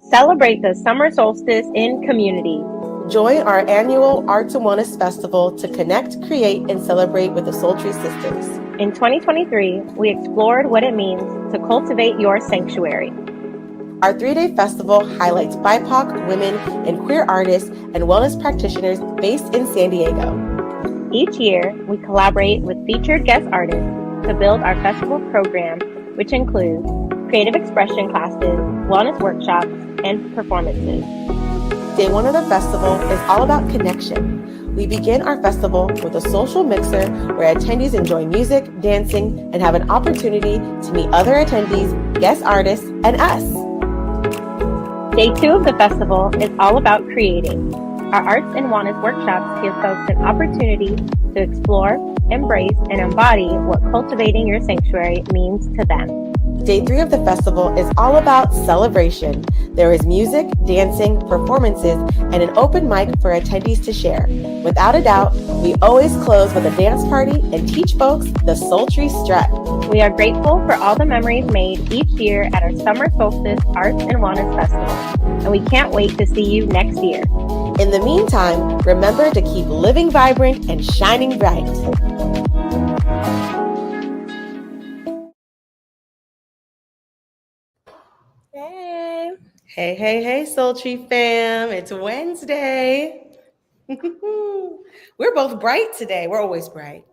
Celebrate the summer solstice in community. Join our annual Arts and Wellness Festival to connect, create, and celebrate with the Sultry Sisters. In 2023, we explored what it means to cultivate your sanctuary. Our 3-day festival highlights BIPOC, women, and queer artists and wellness practitioners based in San Diego. Each year, we collaborate with featured guest artists to build our festival program, which includes creative expression classes, wellness workshops, and performances. Day 1 of the festival is all about connection. We begin our festival with a social mixer where attendees enjoy music, dancing, and have an opportunity to meet other attendees, guest artists, and us. Day 2 of the festival is all about creating. Our arts and wellness workshops give folks an opportunity to explore, embrace, and embody what cultivating your sanctuary means to them. Day 3 of the festival is all about celebration. There is music, dancing, performances, and an open mic for attendees to share. Without a doubt, we always close with a dance party and teach folks the sultry strut. We are grateful for all the memories made each year at our Summer Solstice Arts and Wellness Festival, and we can't wait to see you next year. In the meantime, remember to keep living vibrant and shining bright. Hey, Sultry fam. It's Wednesday. We're both bright today. We're always bright.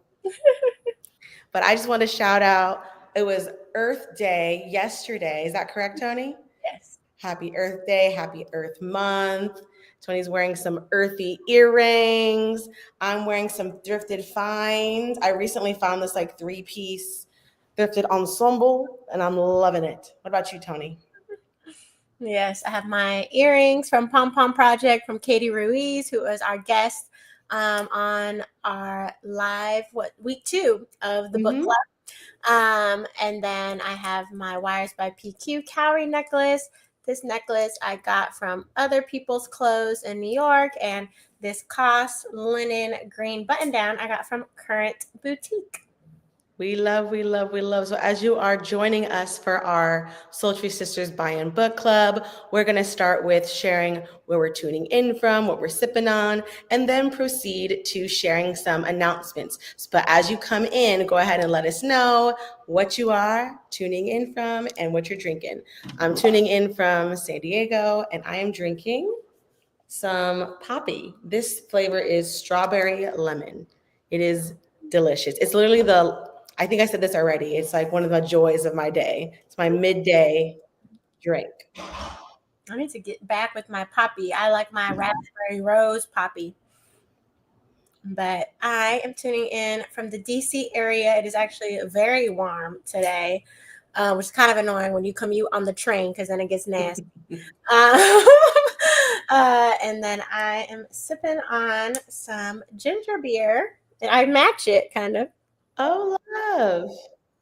But I just want to shout out, it was Earth Day yesterday. Is that correct, Tony? Yes. Happy Earth Day. Happy Earth Month. Tony's wearing some earthy earrings. I'm wearing some thrifted finds. I recently found this like 3-piece thrifted ensemble, and I'm loving it. What about you, Tony? Yes, I have my earrings from Pom Pom Project from Katie Ruiz, who was our guest on our live week 2 of the book club. And then I have my Wires by PQ Cowrie necklace. This necklace I got from Other People's Clothes in New York, and this COS linen green button down I got from Current Boutique. We love. So as you are joining us for our Sultry Sisters Bayan book club, we're going to start with sharing where we're tuning in from, what we're sipping on, and then proceed to sharing some announcements. But as you come in, go ahead and let us know what you are tuning in from and what you're drinking. I'm tuning in from San Diego, and I am drinking some Poppy. This flavor is strawberry lemon. It is delicious. It's literally I think I said this already. It's like one of the joys of my day. It's my midday drink. I need to get back with my Poppy. I like my raspberry rose Poppy. But I am tuning in from the DC area. It is actually very warm today, which is kind of annoying when you commute on the train because then it gets nasty. And then I am sipping on some ginger beer. And I match it kind of. Oh, love.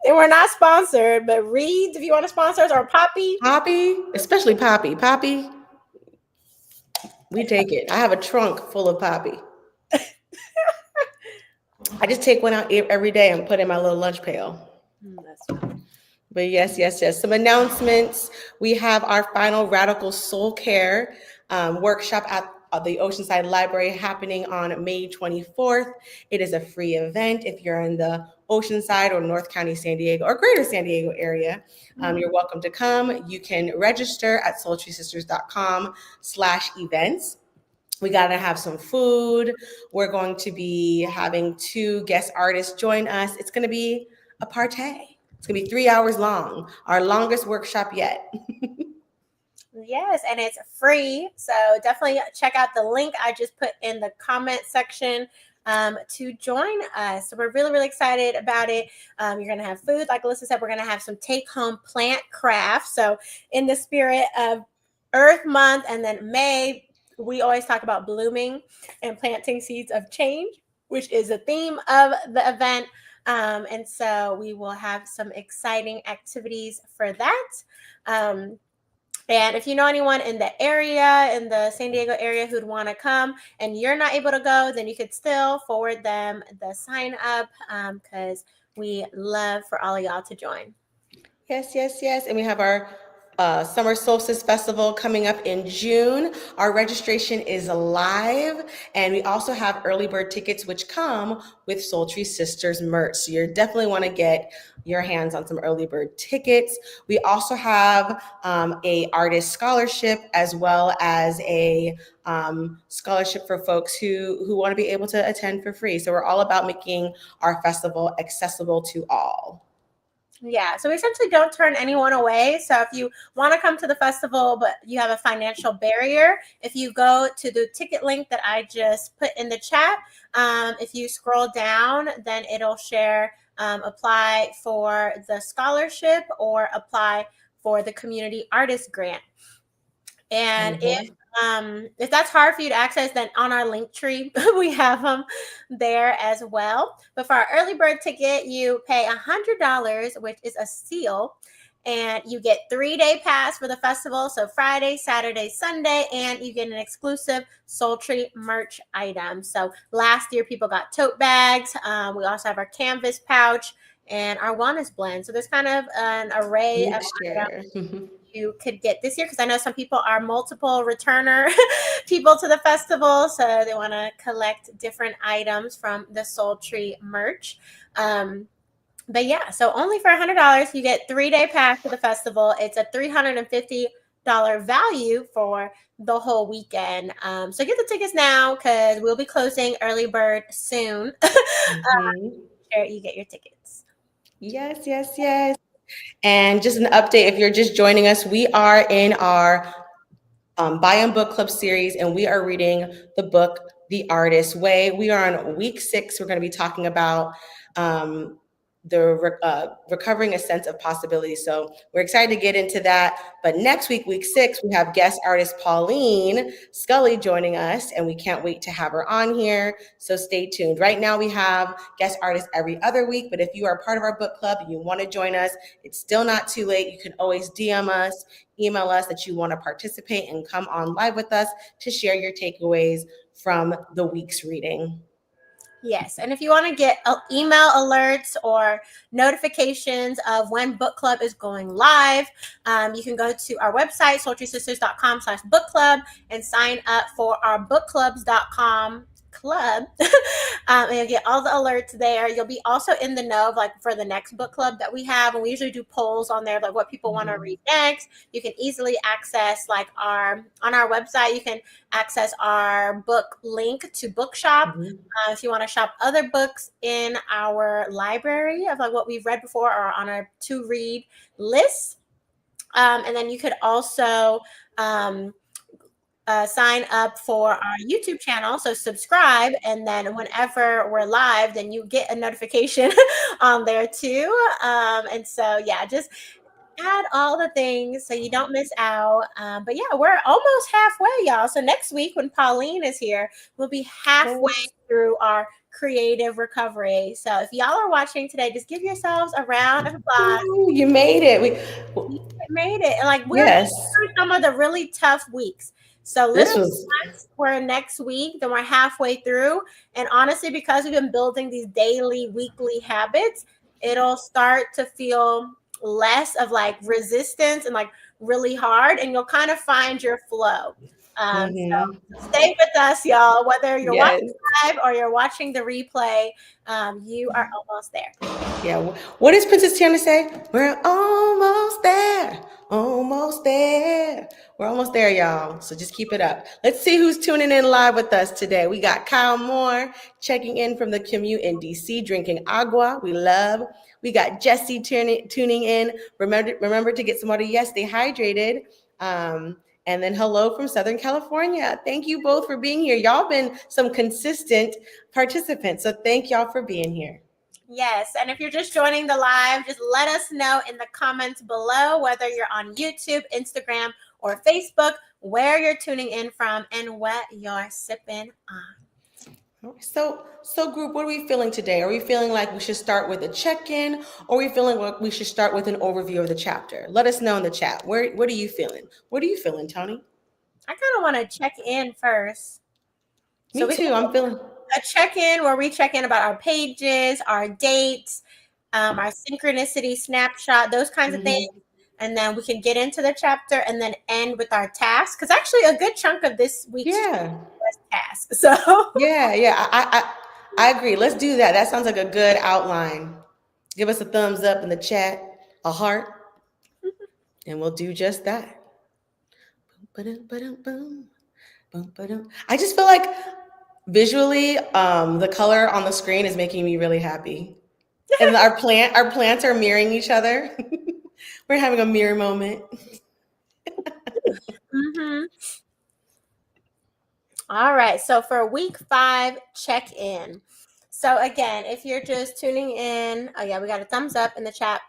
And we're not sponsored, but Reed's, if you want to sponsor us, or Poppy. Poppy, especially Poppy. Poppy, we take it. I have a trunk full of Poppy. I just take one out every day and put in my little lunch pail. That's fine. But yes. Some announcements. We have our final Radical Soul Care workshop at the Oceanside Library happening on May 24th. It is a free event. If you're in the Oceanside or North County, San Diego, or Greater San Diego area, you're welcome to come. You can register at sultrysisters.com/events. We got to have some food. We're going to be having 2 guest artists join us. It's going to be a party. It's going to be 3 hours long, our longest workshop yet. Yes, and it's free. So definitely check out the link I just put in the comment section to join us. So we're really, really excited about it. You're going to have food. Like Alyssa said, we're going to have some take-home plant crafts. So in the spirit of Earth Month, and then May, we always talk about blooming and planting seeds of change, which is the theme of the event. And so we will have some exciting activities for that. And if you know anyone in the area, in the San Diego area who'd want to come and you're not able to go, then you could still forward them the sign up because we love for all of y'all to join. Yes. And we have our Summer Solstice Festival coming up in June. Our registration is live, and we also have early bird tickets, which come with Sultry Sisters merch. So you definitely want to get your hands on some early bird tickets. We also have a artist scholarship, as well as a scholarship for folks who want to be able to attend for free. So we're all about making our festival accessible to all. Yeah, so we essentially don't turn anyone away. So if you want to come to the festival, but you have a financial barrier, if you go to the ticket link that I just put in the chat, if you scroll down, then it'll share apply for the scholarship or apply for the community artist grant. And if that's hard for you to access, then on our link tree, we have them there as well. But for our early bird ticket, you pay $100, which is a steal. And you get 3-day pass for the festival. So Friday, Saturday, Sunday, and you get an exclusive Sultry merch item. So last year, people got tote bags. We also have our canvas pouch and our wellness blend. So there's kind of an array of items you could get this year, because I know some people are multiple returner people to the festival, so they want to collect different items from the Sultry merch. But yeah, so only for $100 you get 3-day pass to the festival. It's a $350 value for the whole weekend. So get the tickets now, because we'll be closing early bird soon. Sure, you get your tickets. Yes, yes, yes. And just an update, if you're just joining us, we are in our Bayan Book Club series, and we are reading the book, The Artist's Way. We are on week 6. We're going to be talking about recovering a sense of possibility. So we're excited to get into that. But next week, week 6, we have guest artist Pauline Scully joining us, and we can't wait to have her on here. So stay tuned. Right now, we have guest artists every other week. But if you are part of our book club and you want to join us, it's still not too late. You can always DM us, email us that you want to participate and come on live with us to share your takeaways from the week's reading. Yes, and if you want to get email alerts or notifications of when book club is going live, you can go to our website, sultrysisters.com/book club, and sign up for our bookclubs.com club. And you'll get all the alerts there. You'll be also in the know of, like, for the next book club that we have, and we usually do polls on there, like what people want to read next. You can easily access, like, on our website, you can access our book link to Bookshop. If you want to shop other books in our library of, like, what we've read before or on our to read list. And then you could also sign up for our YouTube channel. So subscribe, and then whenever we're live, then you get a notification on there too. And so, yeah, just add all the things so you don't miss out. But yeah, we're almost halfway, y'all. So next week, when Pauline is here, we'll be halfway through our creative recovery. So if y'all are watching today, just give yourselves a round of applause. Ooh, you made it. We made it. And, like, we're through some of the really tough weeks. So literally, we're next week, then we're halfway through. And honestly, because we've been building these daily, weekly habits, it'll start to feel less of, like, resistance and, like, really hard, and you'll kind of find your flow. So stay with us, y'all. Whether you're watching live or you're watching the replay, you are almost there. Yeah. What does Princess Tiana say? We're almost there. Almost there. We're almost there, y'all. So just keep it up. Let's see who's tuning in live with us today. We got Kyle Moore checking in from the commute in DC, drinking agua. We love. We got Jesse tuning in. Remember to get some water. Yes, stay hydrated. And then hello from Southern California. Thank you both for being here. Y'all been some consistent participants. So thank y'all for being here. Yes, and if you're just joining the live, just let us know in the comments below, whether you're on YouTube, Instagram, or Facebook, where you're tuning in from and what you're sipping on. So group, what are we feeling today? Are we feeling like we should start with a check-in, or are we feeling like we should start with an overview of the chapter? Let us know in the chat. What are you feeling? What are you feeling, Tony? I kind of want to check in first. Me too. I'm feeling a check-in where we check in about our pages, our dates, our synchronicity snapshot, those kinds of things. and then we can get into the chapter and then end with our task. Because actually, a good chunk of this week's was task. So I agree. Let's do that. That sounds like a good outline. Give us a thumbs up in the chat, a heart, and we'll do just that. I just feel like visually, the color on the screen is making me really happy. And our plants are mirroring each other. We're having a mirror moment. Mm-hmm. All right. So for week 5 check-in. So again, if you're just tuning in, oh yeah, we got a thumbs up in the chat.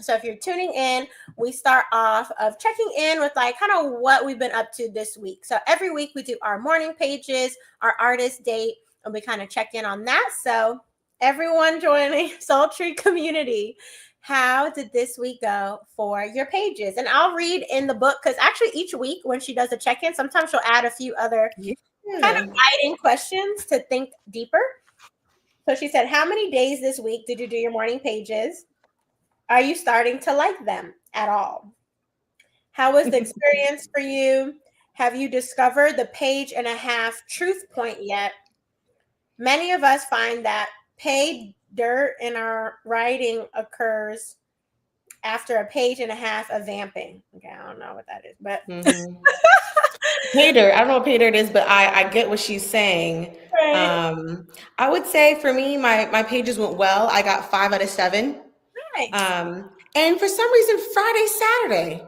So if you're tuning in, we start off of checking in with like kind of what we've been up to this week. So every week we do our morning pages, our artist date, and we kind of check in on that. So everyone joining Sultry community, how did this week go for your pages? And I'll read in the book because actually each week when she does a check-in, sometimes she'll add a few other kind of guiding questions to think deeper. So she said, how many days this week did you do your morning pages? Are you starting to like them at all? How was the experience for you? Have you discovered the page and a half truth point yet? Many of us find that paid dirt in our writing occurs after a page and a half of vamping. Okay, I don't know what that is, but pay dirt. I don't know what pay dirt is, but I get what she's saying. Right. I would say for me, my pages went well. I got 5 out of 7. Nice. And for some reason, Friday, Saturday,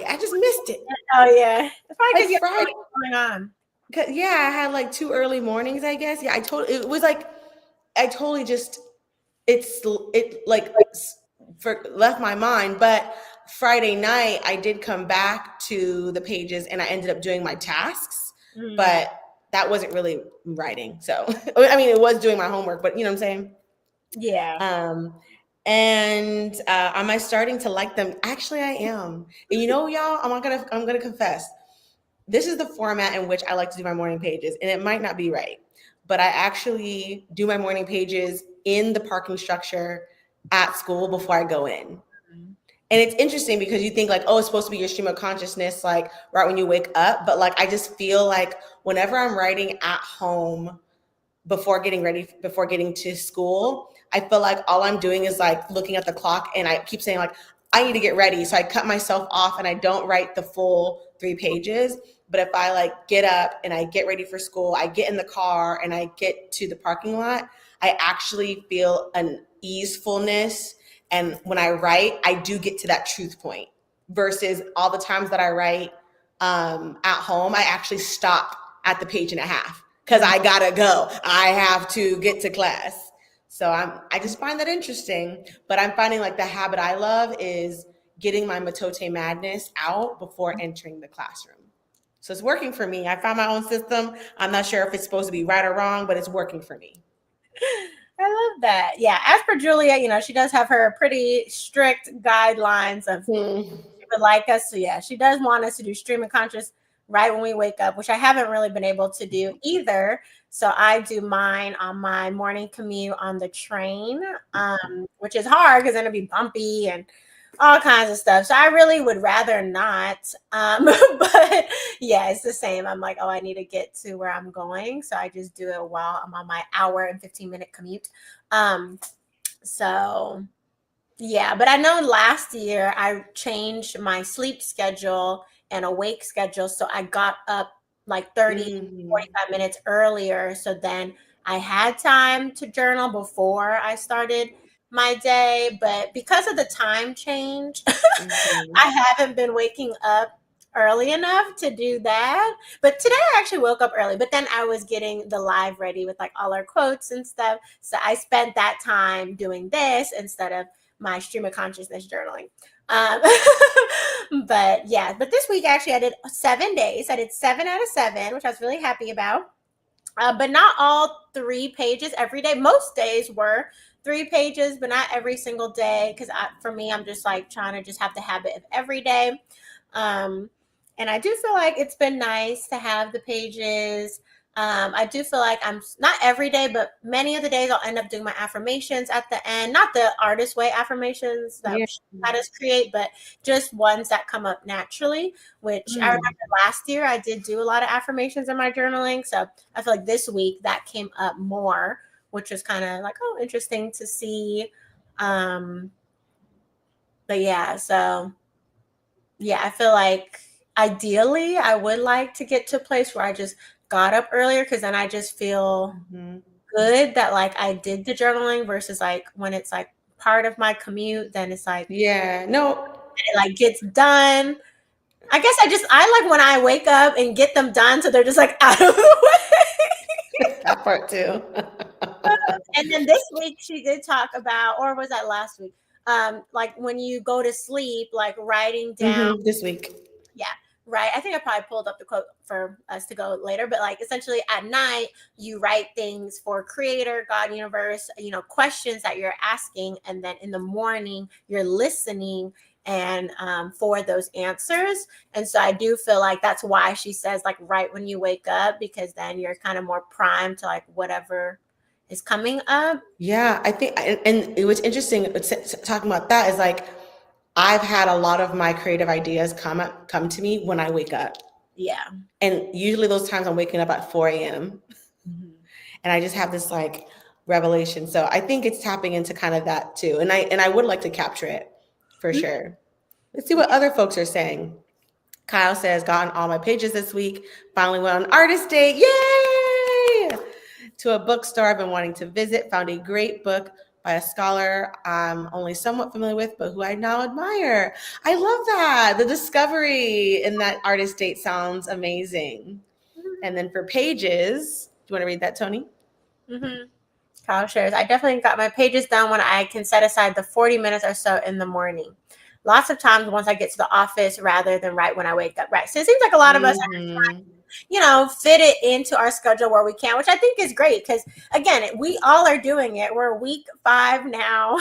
I just missed it. Oh yeah, it's probably because Like you have Friday, going on. yeah, I had like 2 early mornings, I guess. Yeah, it was like I totally just left my mind. But Friday night, I did come back to the pages and I ended up doing my tasks, but that wasn't really writing. So I mean, it was doing my homework, but you know what I'm saying? Yeah. And am I starting to like them? Actually, I am. And you know, y'all, I'm gonna confess. This is the format in which I like to do my morning pages, and it might not be right, but I actually do my morning pages in the parking structure at school before I go in. And it's interesting because you think like, oh, it's supposed to be your stream of consciousness, like right when you wake up. But like, I just feel like whenever I'm writing at home before getting to school, I feel like all I'm doing is like looking at the clock and I keep saying like, I need to get ready. So I cut myself off and I don't write the full 3 pages. But if I like get up and I get ready for school, I get in the car and I get to the parking lot, I actually feel an easefulness. And when I write, I do get to that truth point versus all the times that I write at home, I actually stop at the page and a half because I gotta go. I have to get to class. So I just find that interesting. But I'm finding like the habit I love is getting my matote madness out before entering the classroom. So it's working for me. I found my own system. I'm not sure if it's supposed to be right or wrong, but it's working for me. I love that. Yeah. As for Julia, you know, she does have her pretty strict guidelines of she would like us. So yeah, she does want us to do stream of conscious right when we wake up, which I haven't really been able to do either. So I do mine on my morning commute on the train, which is hard because then it'll be bumpy and all kinds of stuff. So I really would rather not. But yeah, it's the same. I'm like, oh, I need to get to where I'm going. So I just do it while I'm on my hour and 15-minute commute. So yeah, but I know last year I changed my sleep schedule and awake schedule. So I got up like 45 minutes earlier. So then I had time to journal before I started my day. But because of the time change, I haven't been waking up early enough to do that. But today I actually woke up early, but then I was getting the live ready with like all our quotes and stuff. So I spent that time doing this instead of my stream of consciousness journaling. But yeah, but this week actually I did 7 days. I did 7 out of 7, which I was really happy about. But not all 3 pages every day. Most days were 3 pages, but not every single day. Because for me, I'm just like trying to just have the habit of every day. And I do feel like it's been nice to have the pages. I do feel like I'm not every day, but many of the days I'll end up doing my affirmations at the end, not the artist way affirmations that Yeah. had us create, but just ones that come up naturally, which I remember last year I did do a lot of affirmations in my journaling. So I feel like this week that came up more, which was kind of like, oh, interesting to see. But yeah, so yeah, I feel like ideally I would like to get to a place where I just got up earlier, because then I just feel good that like I did the journaling, versus like when it's like part of my commute, then it's like Yeah. No. it like gets done. I guess I like when I wake up and get them done, so they're just like out of the way. That part too. And then this week she did talk about, or was that last week? Like when you go to sleep, like writing down. This week. Yeah, right. I think I probably pulled up the quote for us to go later, but like essentially at night, you write things for creator, God, universe, questions that you're asking. And then in the morning, you're listening and for those answers. And so I do feel like that's why she says like right when you wake up, because then you're kind of more primed to like whatever is coming up. Yeah, I think, and it was interesting talking about that is like, I've had a lot of my creative ideas come to me when I wake up. Yeah. And usually those times I'm waking up at 4 a.m. And I just have this like revelation. So I think it's tapping into kind of that too. And I would like to capture it for sure. Let's see what other folks are saying. Kyle says, got on all my pages this week. Finally went on artist date. Yay! To a bookstore I've been wanting to visit. Found a great book by a scholar I'm only somewhat familiar with, but who I now admire. I love that. The discovery in that artist date sounds amazing. And then for pages, do you want to read that, Tony? Kyle shares, I definitely got my pages done when I can set aside the 40 minutes or so in the morning. Lots of times once I get to the office rather than right when I wake up. Right. So it seems like a lot of us are trying to, fit it into our schedule where we can, which I think is great, because again, we all are doing it. We're week 5 now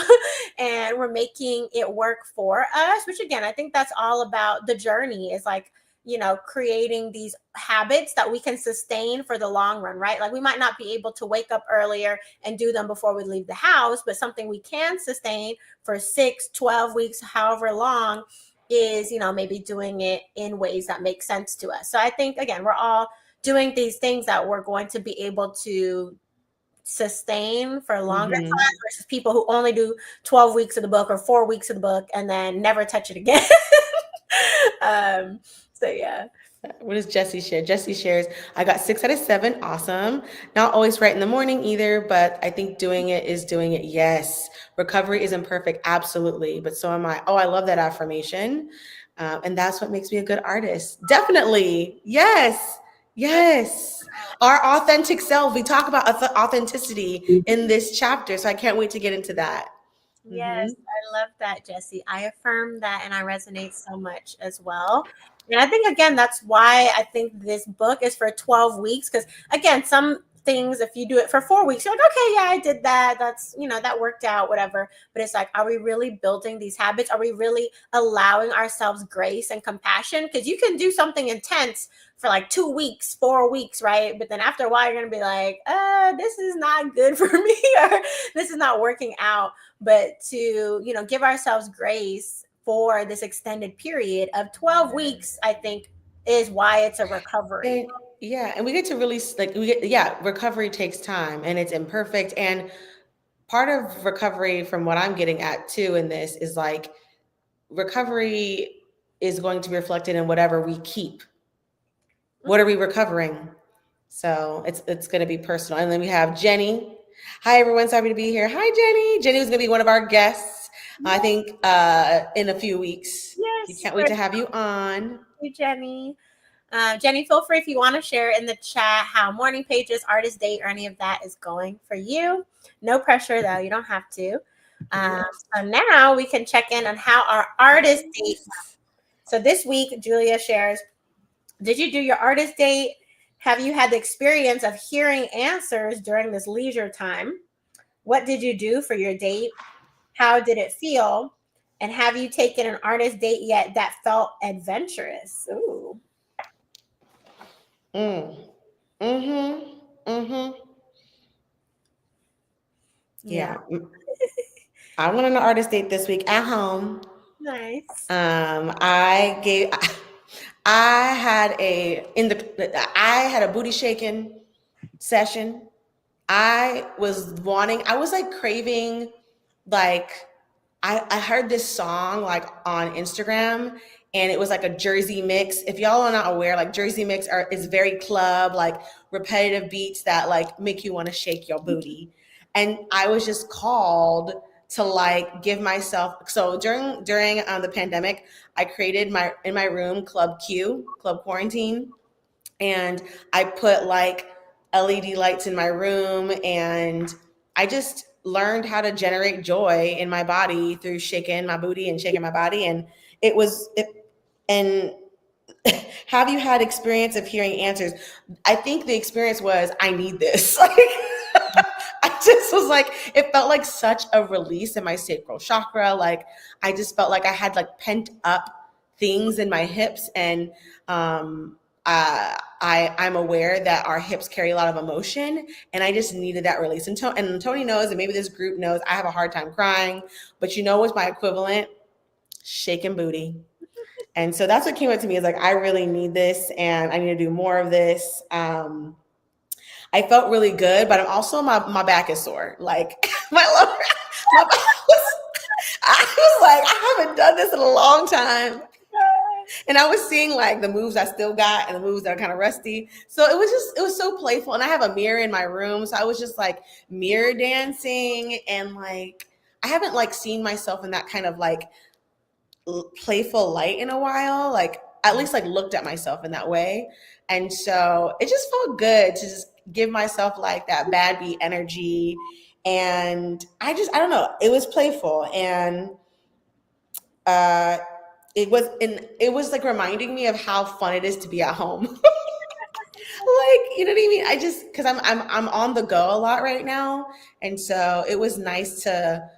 and we're making it work for us, which again, I think that's all about the journey, is like, creating these habits that we can sustain for the long run, right? Like we might not be able to wake up earlier and do them before we leave the house, but something we can sustain for 6, 12 weeks, however long, is, maybe doing it in ways that make sense to us. So I think, again, we're all doing these things that we're going to be able to sustain for longer time, versus people who only do 12 weeks of the book or 4 weeks of the book and then never touch it again. So yeah. What does Jesse share? Jesse shares, I got 6 out of 7. Awesome. Not always right in the morning either, but I think doing it is doing it. Yes. Recovery isn't perfect. Absolutely. But so am I. Oh, I love that affirmation. And that's what makes me a good artist. Definitely. Yes. Yes. Our authentic self. We talk about authenticity in this chapter. So I can't wait to get into that. Yes, I love that, Jesse. I affirm that and I resonate so much as well. And I think, again, that's why I think this book is for 12 weeks. Because, again, some things, if you do it for 4 weeks, you're like, okay, yeah, I did that. That's, that worked out, whatever. But it's like, are we really building these habits? Are we really allowing ourselves grace and compassion? Because you can do something intense for like 2 weeks, 4 weeks, right? But then after a while, you're going to be like, this is not good for me, or this is not working out. But to, give ourselves grace for this extended period of 12 weeks, I think is why it's a recovery. And we get to really recovery takes time and it's imperfect. And part of recovery, from what I'm getting at too in this, is like recovery is going to be reflected in whatever we keep. What are we recovering? So it's going to be personal. And then we have Jenny. Hi, everyone. So happy to be here. Hi, Jenny. Jenny was going to be one of our guests, I think, in a few weeks. Yes. We can't wait to have you on. Thank you, Jenny. Jenny, feel free if you want to share in the chat how morning pages, artist date, or any of that is going for you. No pressure, though. You don't have to. So now we can check in on how our artist date. So this week, Julia shares, did you do your artist date? Have you had the experience of hearing answers during this leisure time? What did you do for your date? How did it feel? And have you taken an artist date yet that felt adventurous? Ooh. Yeah. I went on an artist date this week at home. Nice. I gave. I had a booty shaking session. I was like craving, like, I heard this song like on Instagram, and it was like a Jersey mix. If y'all are not aware, like Jersey mix is very club, like repetitive beats that like make you want to shake your booty. And I was just called to like give myself. So during the pandemic, I created my in my room Club Quarantine, and I put like LED lights in my room, and I just learned how to generate joy in my body through shaking my booty and shaking my body. And and have you had experience of hearing answers? I think the experience was, I need this. Like, I just was like, it felt like such a release in my sacral chakra. Like, I just felt like I had like pent up things in my hips. And I'm aware that our hips carry a lot of emotion, and I just needed that release. And Tony knows, and maybe this group knows, I have a hard time crying, but you know what's my equivalent? Shaking booty. And so that's what came up to me, is like, I really need this, and I need to do more of this. I felt really good, but I'm also, my back is sore. Like my lower, my back I was like, I haven't done this in a long time. And I was seeing like the moves I still got and the moves that are kind of rusty. So it was so playful. And I have a mirror in my room. So I was just like mirror dancing, and like, I haven't like seen myself in that kind of like playful light in a while, like at least like looked at myself in that way. And so it just felt good to just give myself like that bad beat energy. And I don't know, it was playful. And uh it was like reminding me of how fun it is to be at home. Like, you know what I mean? I just, because I'm on the go a lot right now. And so it was nice to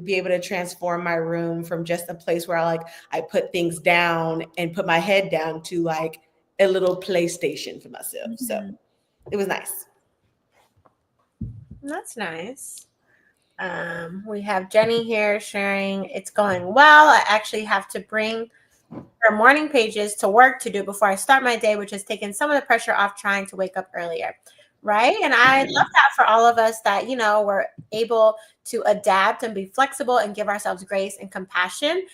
be able to transform my room from just a place where I put things down and put my head down, to like a little PlayStation for myself. Mm-hmm. So it was nice. That's nice. We have Jenny here sharing, it's going well. I actually have to bring her morning pages to work to do before I start my day, which has taken some of the pressure off trying to wake up earlier. Right. And I love that for all of us, that, you know, we're able to adapt and be flexible and give ourselves grace and compassion.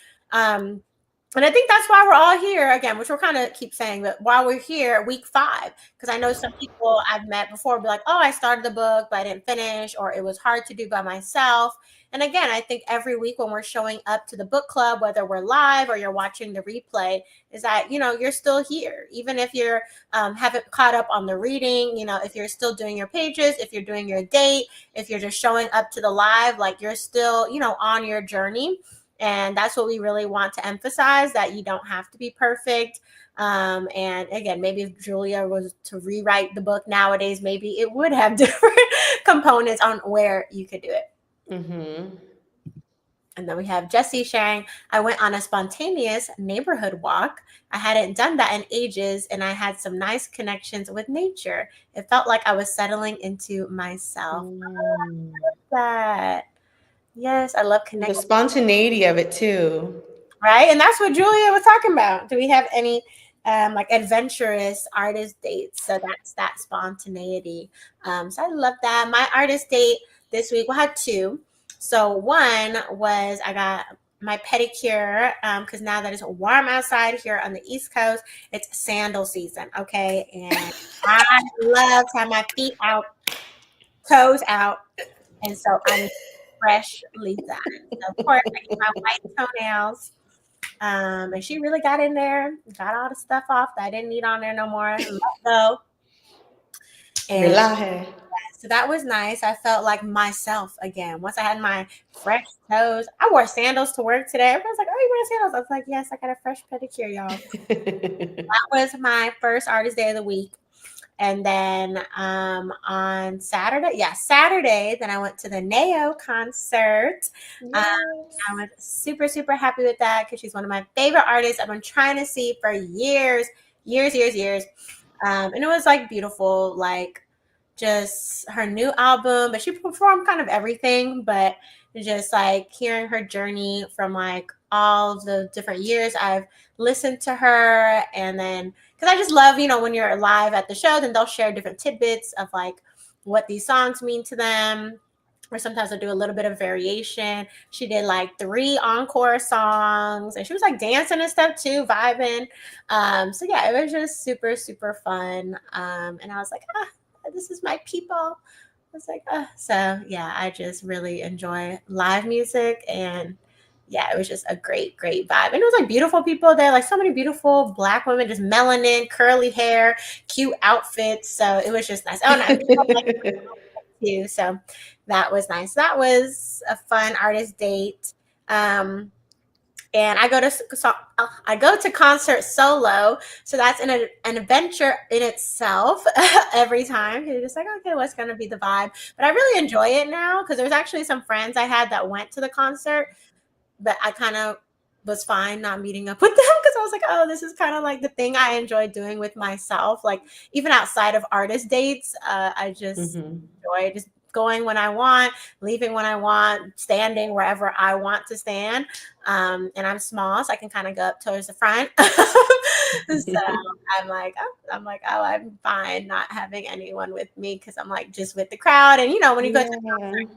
And I think that's why we're all here again, which we're kind of keep saying, but while we're here, week 5, because I know some people I've met before be like, oh, I started the book, but I didn't finish, or it was hard to do by myself. And again, I think every week when we're showing up to the book club, whether we're live or you're watching the replay, is that, you know, you're still here. Even if you're haven't caught up on the reading, you know, if you're still doing your pages, if you're doing your date, if you're just showing up to the live, like you're still, you know, on your journey. And that's what we really want to emphasize, that you don't have to be perfect. And again, maybe if Julia was to rewrite the book nowadays, maybe it would have different components on where you could do it. Mm-hmm. And then we have Jessie sharing, I went on a spontaneous neighborhood walk. I hadn't done that in ages, and I had some nice connections with nature. It felt like I was settling into myself. I love that. Yes, I love connecting. The spontaneity of it too. Right. And that's what Julia was talking about. Do we have any like adventurous artist dates? So that's that spontaneity. So I love that. My artist date this week, we had 2. So one was, I got my pedicure, because now that it's warm outside here on the East Coast, it's sandal season. Okay. And I love to have my feet out, toes out. And so I'm freshly done. So of course, I get my white toenails. And she really got in there, got all the stuff off that I didn't need on there no more. Let go. And so that was nice. I felt like myself again. Once I had my fresh toes, I wore sandals to work today. Everyone's like, oh, you wear sandals? I was like, yes, I got a fresh pedicure, y'all. That was my first artist day of the week. And then on Saturday, then I went to the Neo concert. Yes. I was super, super happy with that, because she's one of my favorite artists I've been trying to see for years. And it was like beautiful, like just her new album, but she performed kind of everything, but just like hearing her journey from like all the different years I've listened to her. And then because I just love, when you're live at the show, then they'll share different tidbits of like what these songs mean to them, or sometimes I do a little bit of variation. She did like 3 encore songs, and she was like dancing and stuff too, vibing. So yeah, it was just super, super fun. And I was like, this is my people. I was like, so yeah, I just really enjoy live music, and yeah, it was just a great, great vibe. And it was like beautiful people there, like so many beautiful Black women, just melanin, curly hair, cute outfits. So it was just nice. Oh, and people like too. So that was nice. That was a fun artist date. And I go to concerts solo, so that's an adventure in itself every time. You're just like, okay, what's gonna be the vibe? But I really enjoy it now because there's actually some friends I had that went to the concert, but I kind of was fine not meeting up with them because I was like, oh, this is kind of like the thing I enjoy doing with myself. Like even outside of artist dates, I just enjoy just going when I want, leaving when I want, standing wherever I want to stand. And I'm small, so I can kind of go up towards the front. So oh, I'm fine not having anyone with me because I'm like just with the crowd. And when you go to the concert,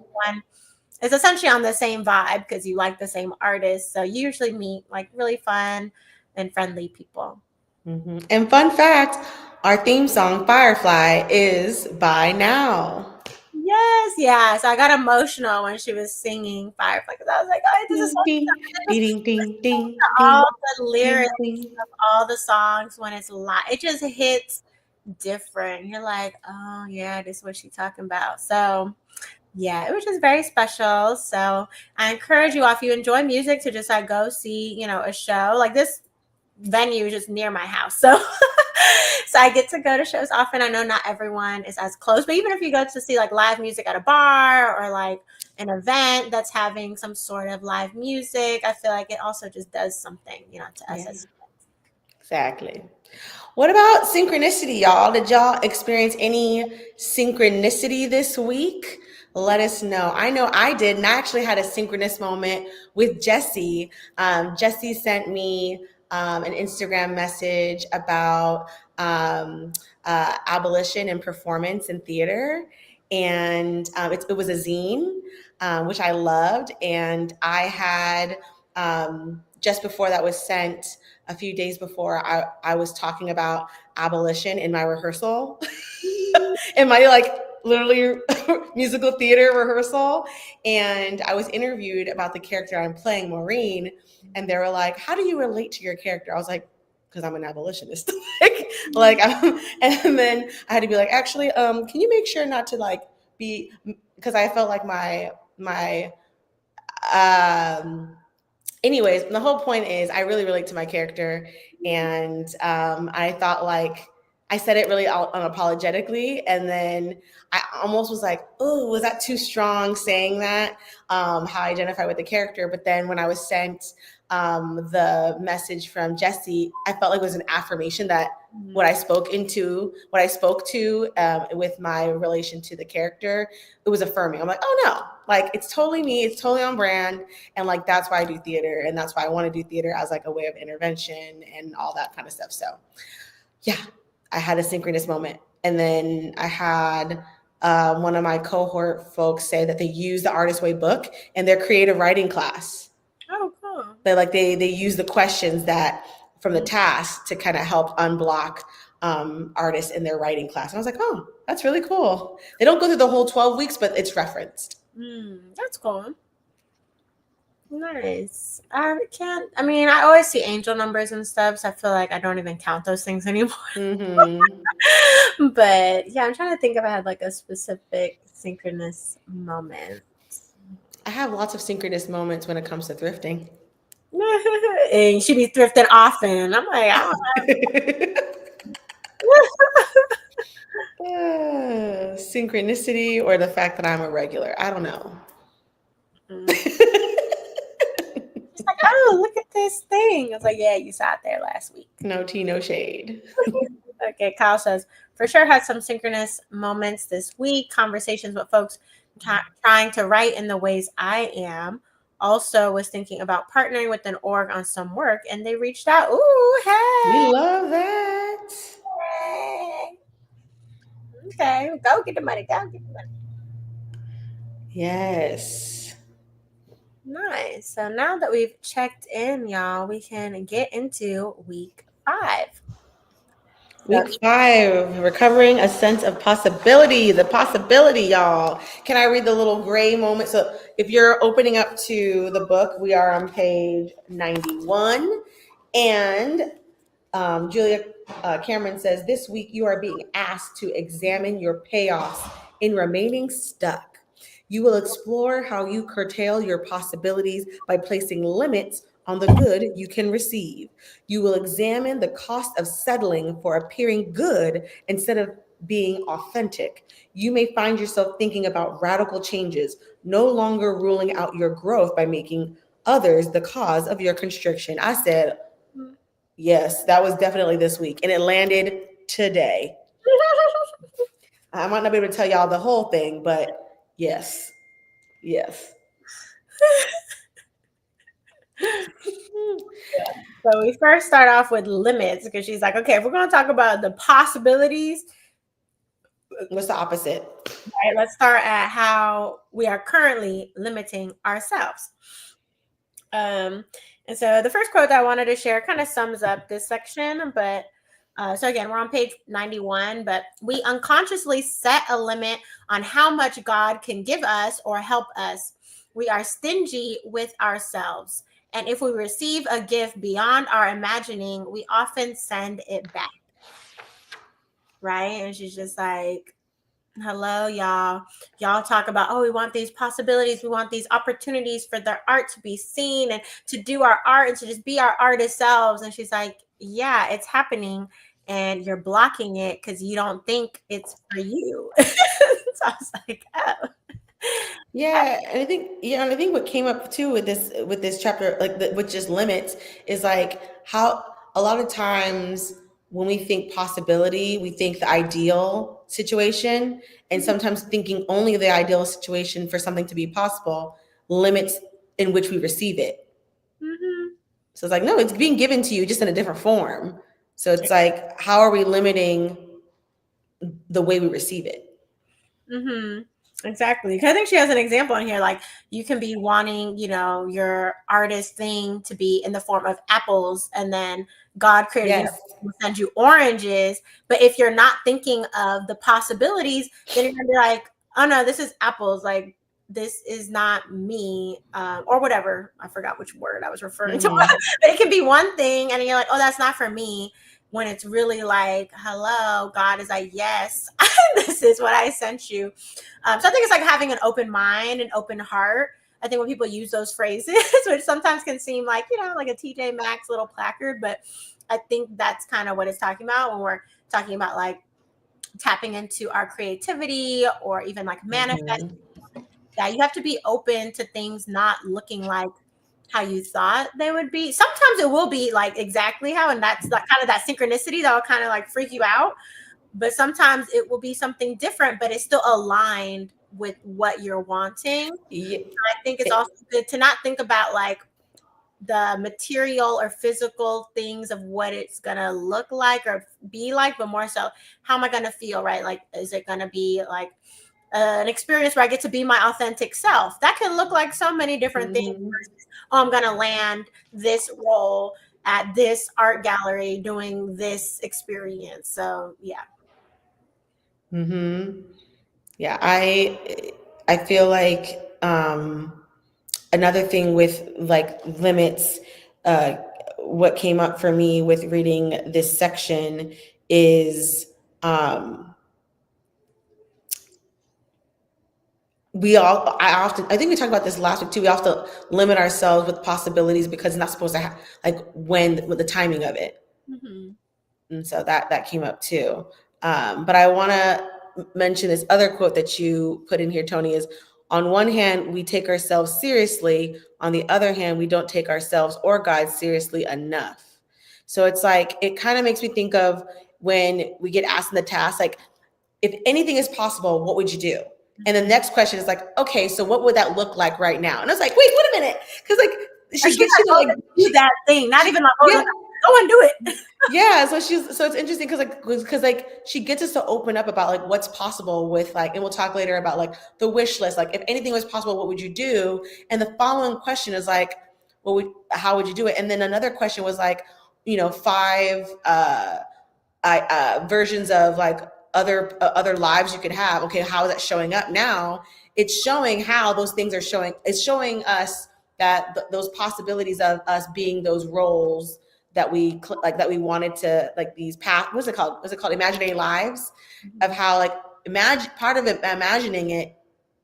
it's essentially on the same vibe because you like the same artists. So you usually meet like really fun and friendly people. And fun fact, our theme song, Firefly, is by Now. Yes, yeah. So I got emotional when she was singing Firefly because I was like, oh, this is so ding, ding, ding, all ding, the lyrics ding. of all the songs when it's live. It just hits different. You're like, oh yeah, this is what she's talking about. So yeah, it was just very special. So I encourage you all, if you enjoy music, to just like go see, a show. Like this venue is just near my house. So so I get to go to shows often. I know not everyone is as close, but even if you go to see like live music at a bar or like an event that's having some sort of live music, I feel like it also just does something, to us as Exactly. What about synchronicity, y'all? Did y'all experience any synchronicity this week? Let us know. I know I did, and I actually had a synchronous moment with Jessie. Jessie sent me an Instagram message about abolition and performance in theater, and it was a zine, which I loved, and I had just before that was sent, a few days before, I was talking about abolition in my rehearsal, in my like literally musical theater rehearsal. And I was interviewed about the character I'm playing, Maureen, and they were like, how do you relate to your character? I was like, because I'm an abolitionist. And then I had to be like, actually, can you make sure not to like be, because I felt like my anyways, the whole point is I really relate to my character, and I thought like I said it really unapologetically, and then I almost was like, oh, was that too strong saying that, how I identify with the character? But then when I was sent the message from Jessie, I felt like it was an affirmation that what I spoke to with my relation to the character, it was affirming. I'm like, oh no, like it's totally me, it's totally on brand, and like that's why I do theater, and that's why I want to do theater as like a way of intervention and all that kind of stuff. So yeah, I had a synchronous moment. And then I had one of my cohort folks say that they use the Artist Way book in their creative writing class. Oh, cool. They use the questions that from the task to kind of help unblock artists in their writing class. And I was like, oh, that's really cool. They don't go through the whole 12 weeks, but it's referenced. That's cool. Nice. I always see angel numbers and stuff, so I feel like I don't even count those things anymore. But yeah, I'm trying to think if I had like a specific synchronous moment. I have lots of synchronous moments when it comes to thrifting. And she be thrifting often. I'm like, I don't synchronicity or the fact that I'm a regular. I don't know. It's like, oh, look at this thing. I was like, yeah, you sat there last week. No tea, no shade. Okay, Kyle says, for sure had some synchronous moments this week, conversations with folks trying to write in the ways I am. Also was thinking about partnering with an org on some work and they reached out. Ooh, We hey. love that. Okay, go get the money. Go get the money. Yes. Nice. So now that we've checked in, y'all, we can get into week 5. Week 5, recovering a sense of possibility. The possibility, y'all. Can I read the little gray moment? So if you're opening up to the book, we are on page 91. And Julia Cameron says, this week you are being asked to examine your payoffs in remaining stuck. You will explore how you curtail your possibilities by placing limits on the good you can receive. You will examine the cost of settling for appearing good instead of being authentic. You may find yourself thinking about radical changes, no longer ruling out your growth by making others the cause of your constriction. I said, yes, that was definitely this week, and it landed today. I might not be able to tell y'all the whole thing, but yes. So we first start off with limits because she's like, okay, if we're going to talk about the possibilities, what's the opposite? Right, let's start at how we are currently limiting ourselves. And so the first quote that I wanted to share kind of sums up this section, but so again, we're on page 91, but we unconsciously set a limit on how much God can give us or help us. We are stingy with ourselves. And if we receive a gift beyond our imagining, we often send it back. Right? And she's just like, hello, y'all. Y'all talk about, oh, we want these possibilities. We want these opportunities for their art to be seen and to do our art and to just be our artist selves. And she's like, yeah, it's happening. And you're blocking it because you don't think it's for you. So I was like, oh. Yeah, and I think what came up too with this chapter, like with just limits, is like how a lot of times when we think possibility, we think the ideal situation, and sometimes thinking only the ideal situation for something to be possible limits in which we receive it. Mm-hmm. So it's like, no, it's being given to you just in a different form. So it's like, how are we limiting the way we receive it? Mm-hmm. Exactly. Because I think she has an example in here. Like you can be wanting, your artist thing to be in the form of apples, and then God created will send you oranges. But if you're not thinking of the possibilities, then you're gonna be like, oh no, this is apples. Like this is not me, or whatever. I forgot which word I was referring to. But it can be one thing, and you're like, oh, that's not for me. When it's really like, hello, God is like, yes, this is what I sent you. So I think it's like having an open mind, an open heart. I think when people use those phrases, which sometimes can seem like, like a TJ Maxx little placard, but I think that's kind of what it's talking about when we're talking about like tapping into our creativity or even like manifesting. Yeah, you have to be open to things not looking like how you thought they would be. Sometimes it will be like exactly how, and that's like kind of that synchronicity that will kind of like freak you out. But sometimes it will be something different, but it's still aligned with what you're wanting. Yeah. I think it's also good to not think about like the material or physical things of what it's gonna look like or be like, but more so, how am I gonna feel, right? Like, is it gonna be like an experience where I get to be my authentic self? That can look like so many different things. Versus, oh, I'm gonna land this role at this art gallery doing this experience. So yeah. Yeah, I feel like another thing with like limits, what came up for me with reading this section is I think we talked about this last week too. We have to limit ourselves with possibilities because it's not supposed to have like with the timing of it. And so that came up too. But I want to mention this other quote that you put in here, Tony, is on one hand, we take ourselves seriously. On the other hand, we don't take ourselves or God seriously enough. So it's like, it kind of makes me think of when we get asked in the task, like, if anything is possible, what would you do? And the next question is like, okay, so what would that look like right now? And I was like, wait a minute. Cause like, she gets you to like do that thing, not even like, yeah. go and do it. Yeah, so it's interesting because like she gets us to open up about like what's possible with like, and we'll talk later about like the wish list. Like, if anything was possible, what would you do? And the following question is like, how would you do it? And then another question was like, 5 versions of like other lives you could have. Okay, how is that showing up now? It's showing how those things are showing. It's showing us that those possibilities of us being those roles that we wanted to, like, these path, what's it called imaginary lives, of how like part of it, imagining it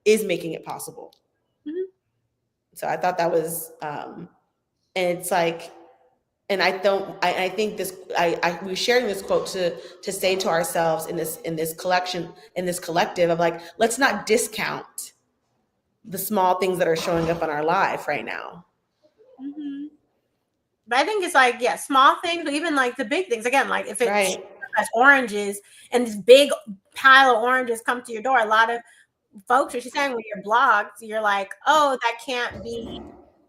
is making it possible. Mm-hmm. So I thought that was and it's like, and I think this, we're sharing this quote to say to ourselves in this collective of like, let's not discount the small things that are showing up in our life right now. Mm-hmm. But I think it's like, yeah, small things, but even like the big things. Again, like if it's oranges and this big pile of oranges come to your door, a lot of folks, what she's saying, when you're blocked, you're like, oh, that can't be,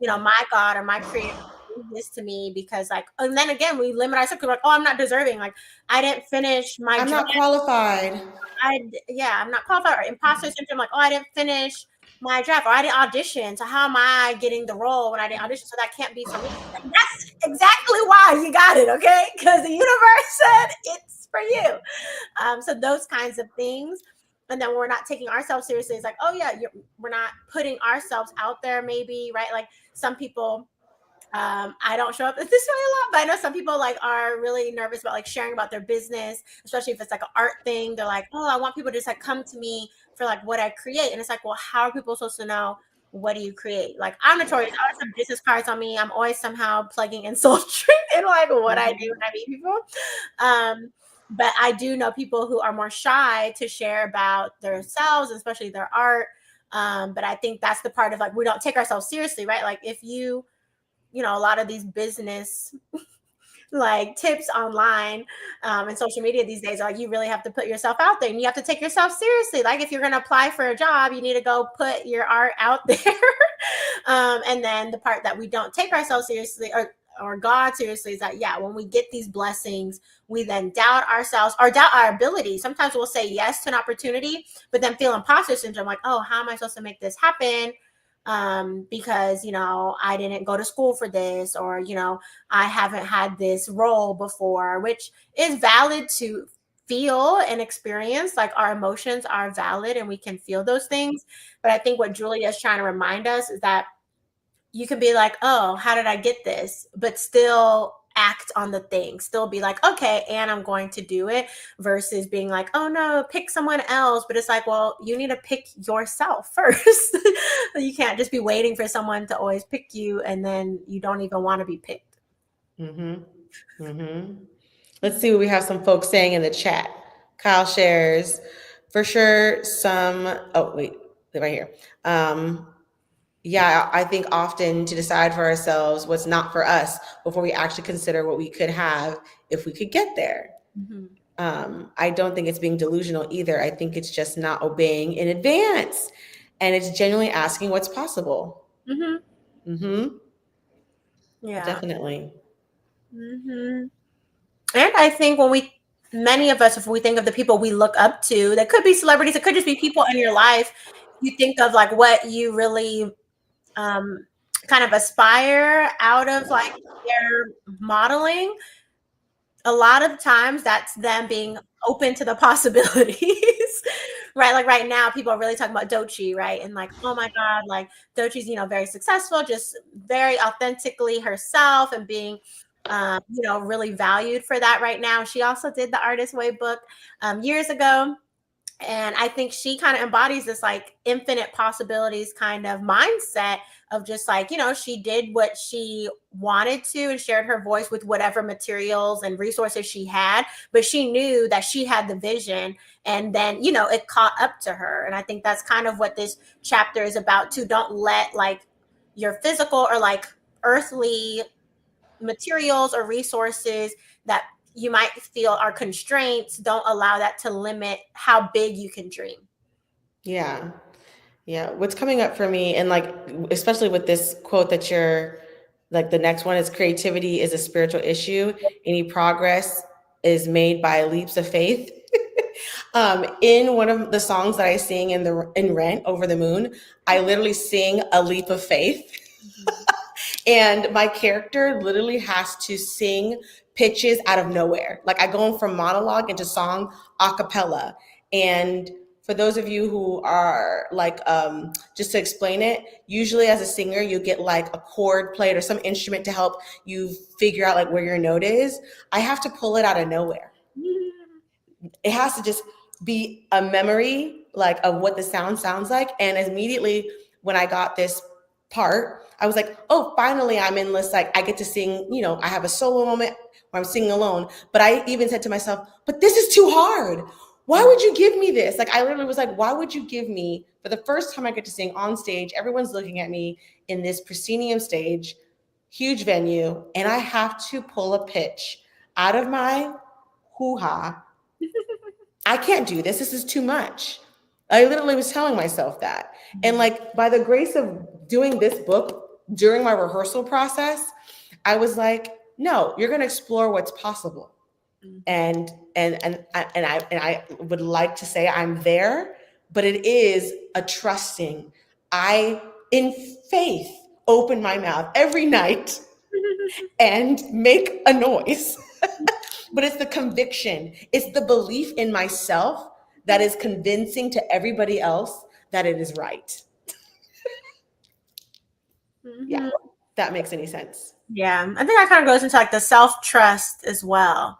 my God or my creator do this to me, because like, and then again, we limit ourselves. We're like, oh, I'm not deserving. Like, I didn't finish my I'm not qualified. I'm not qualified. Or imposter syndrome, like, oh, I didn't finish my draft, or I didn't audition. So how am I getting the role when I didn't audition? So that can't be for me. And that's exactly why you got it, okay? Because the universe said it's for you. So those kinds of things. And then we're not taking ourselves seriously. It's like, oh yeah, we're not putting ourselves out there, maybe, right? Like some people, I don't show up this way a lot, but I know some people like are really nervous about like sharing about their business, especially if it's like an art thing. They're like, oh, I want people to just like come to me for like what I create. And it's like, well, how are people supposed to know what do you create? Like, I'm notorious. I always have business cards on me. I'm always somehow plugging in sultry in like what I do when I meet people. But I do know people who are more shy to share about themselves, especially their art. But I think that's the part of like, we don't take ourselves seriously, right? Like if you a lot of these business like tips online and social media these days are like, you really have to put yourself out there and you have to take yourself seriously. Like if you're going to apply for a job, you need to go put your art out there. And then the part that we don't take ourselves seriously or God seriously is that, yeah, when we get these blessings, we then doubt ourselves or doubt our ability. Sometimes we'll say yes to an opportunity, but then feel imposter syndrome, like, oh, how am I supposed to make this happen? Because I didn't go to school for this, or I haven't had this role before, which is valid to feel and experience. Like our emotions are valid and we can feel those things. But I think what Julia is trying to remind us is that you can be like, oh, how did I get this? But still act on the thing, still be like, okay, and I'm going to do it, versus being like, oh no, pick someone else. But it's like, well, you need to pick yourself first. You can't just be waiting for someone to always pick you and then you don't even want to be picked. Mm-hmm. Mm-hmm. Let's see what we have some folks saying in the chat. Kyle shares, for sure, right here. Yeah, I think often to decide for ourselves what's not for us before we actually consider what we could have if we could get there. Mm-hmm. I don't think it's being delusional either. I think it's just not obeying in advance. And it's genuinely asking what's possible. Mm-hmm. Mm-hmm. Yeah. Definitely. Mm-hmm. And I think many of us, if we think of the people we look up to, that could be celebrities, it could just be people in your life, you think of like what you really kind of aspire out of like their modeling. A lot of times that's them being open to the possibilities, right? Like right now, people are really talking about Doechii, right? And like, oh my God, like Doechii's, very successful, just very authentically herself and being, really valued for that right now. She also did the Artist Way book years ago. And I think she kind of embodies this like infinite possibilities kind of mindset of just like, she did what she wanted to and shared her voice with whatever materials and resources she had. But she knew that she had the vision, and then, it caught up to her. And I think that's kind of what this chapter is about too. Don't let like your physical or like earthly materials or resources that you might feel our constraints don't allow that to limit how big you can dream. Yeah. Yeah. What's coming up for me, and like, especially with this quote that you're like, the next one is creativity is a spiritual issue. Any progress is made by leaps of faith. In one of the songs that I sing in Rent, Over the Moon, I literally sing a leap of faith. And my character literally has to sing pitches out of nowhere. Like, I go from monologue into song a cappella. And for those of you who are like, just to explain it, usually as a singer, you get like a chord played or some instrument to help you figure out like where your note is. I have to pull it out of nowhere. It has to just be a memory like of what the sound sounds like. And immediately when I got this part, I was like, oh, finally I'm in this, like, I get to sing, I have a solo moment where I'm singing alone. But I even said to myself, but this is too hard. Why would you give me this? Like, I literally was like, why would you give me, for the first time I get to sing on stage, everyone's looking at me in this proscenium stage, huge venue, and I have to pull a pitch out of my hoo-ha. I can't do this. This is too much. I literally was telling myself that. And like, by the grace of doing this book during my rehearsal process, I was like, no, you're going to explore what's possible. And I would like to say I'm there, but it is a trusting. I, in faith, open my mouth every night and make a noise. But it's the conviction, it's the belief in myself that is convincing to everybody else that it is right. Yeah, if that makes any sense. Yeah, I think that kind of goes into like the self-trust as well.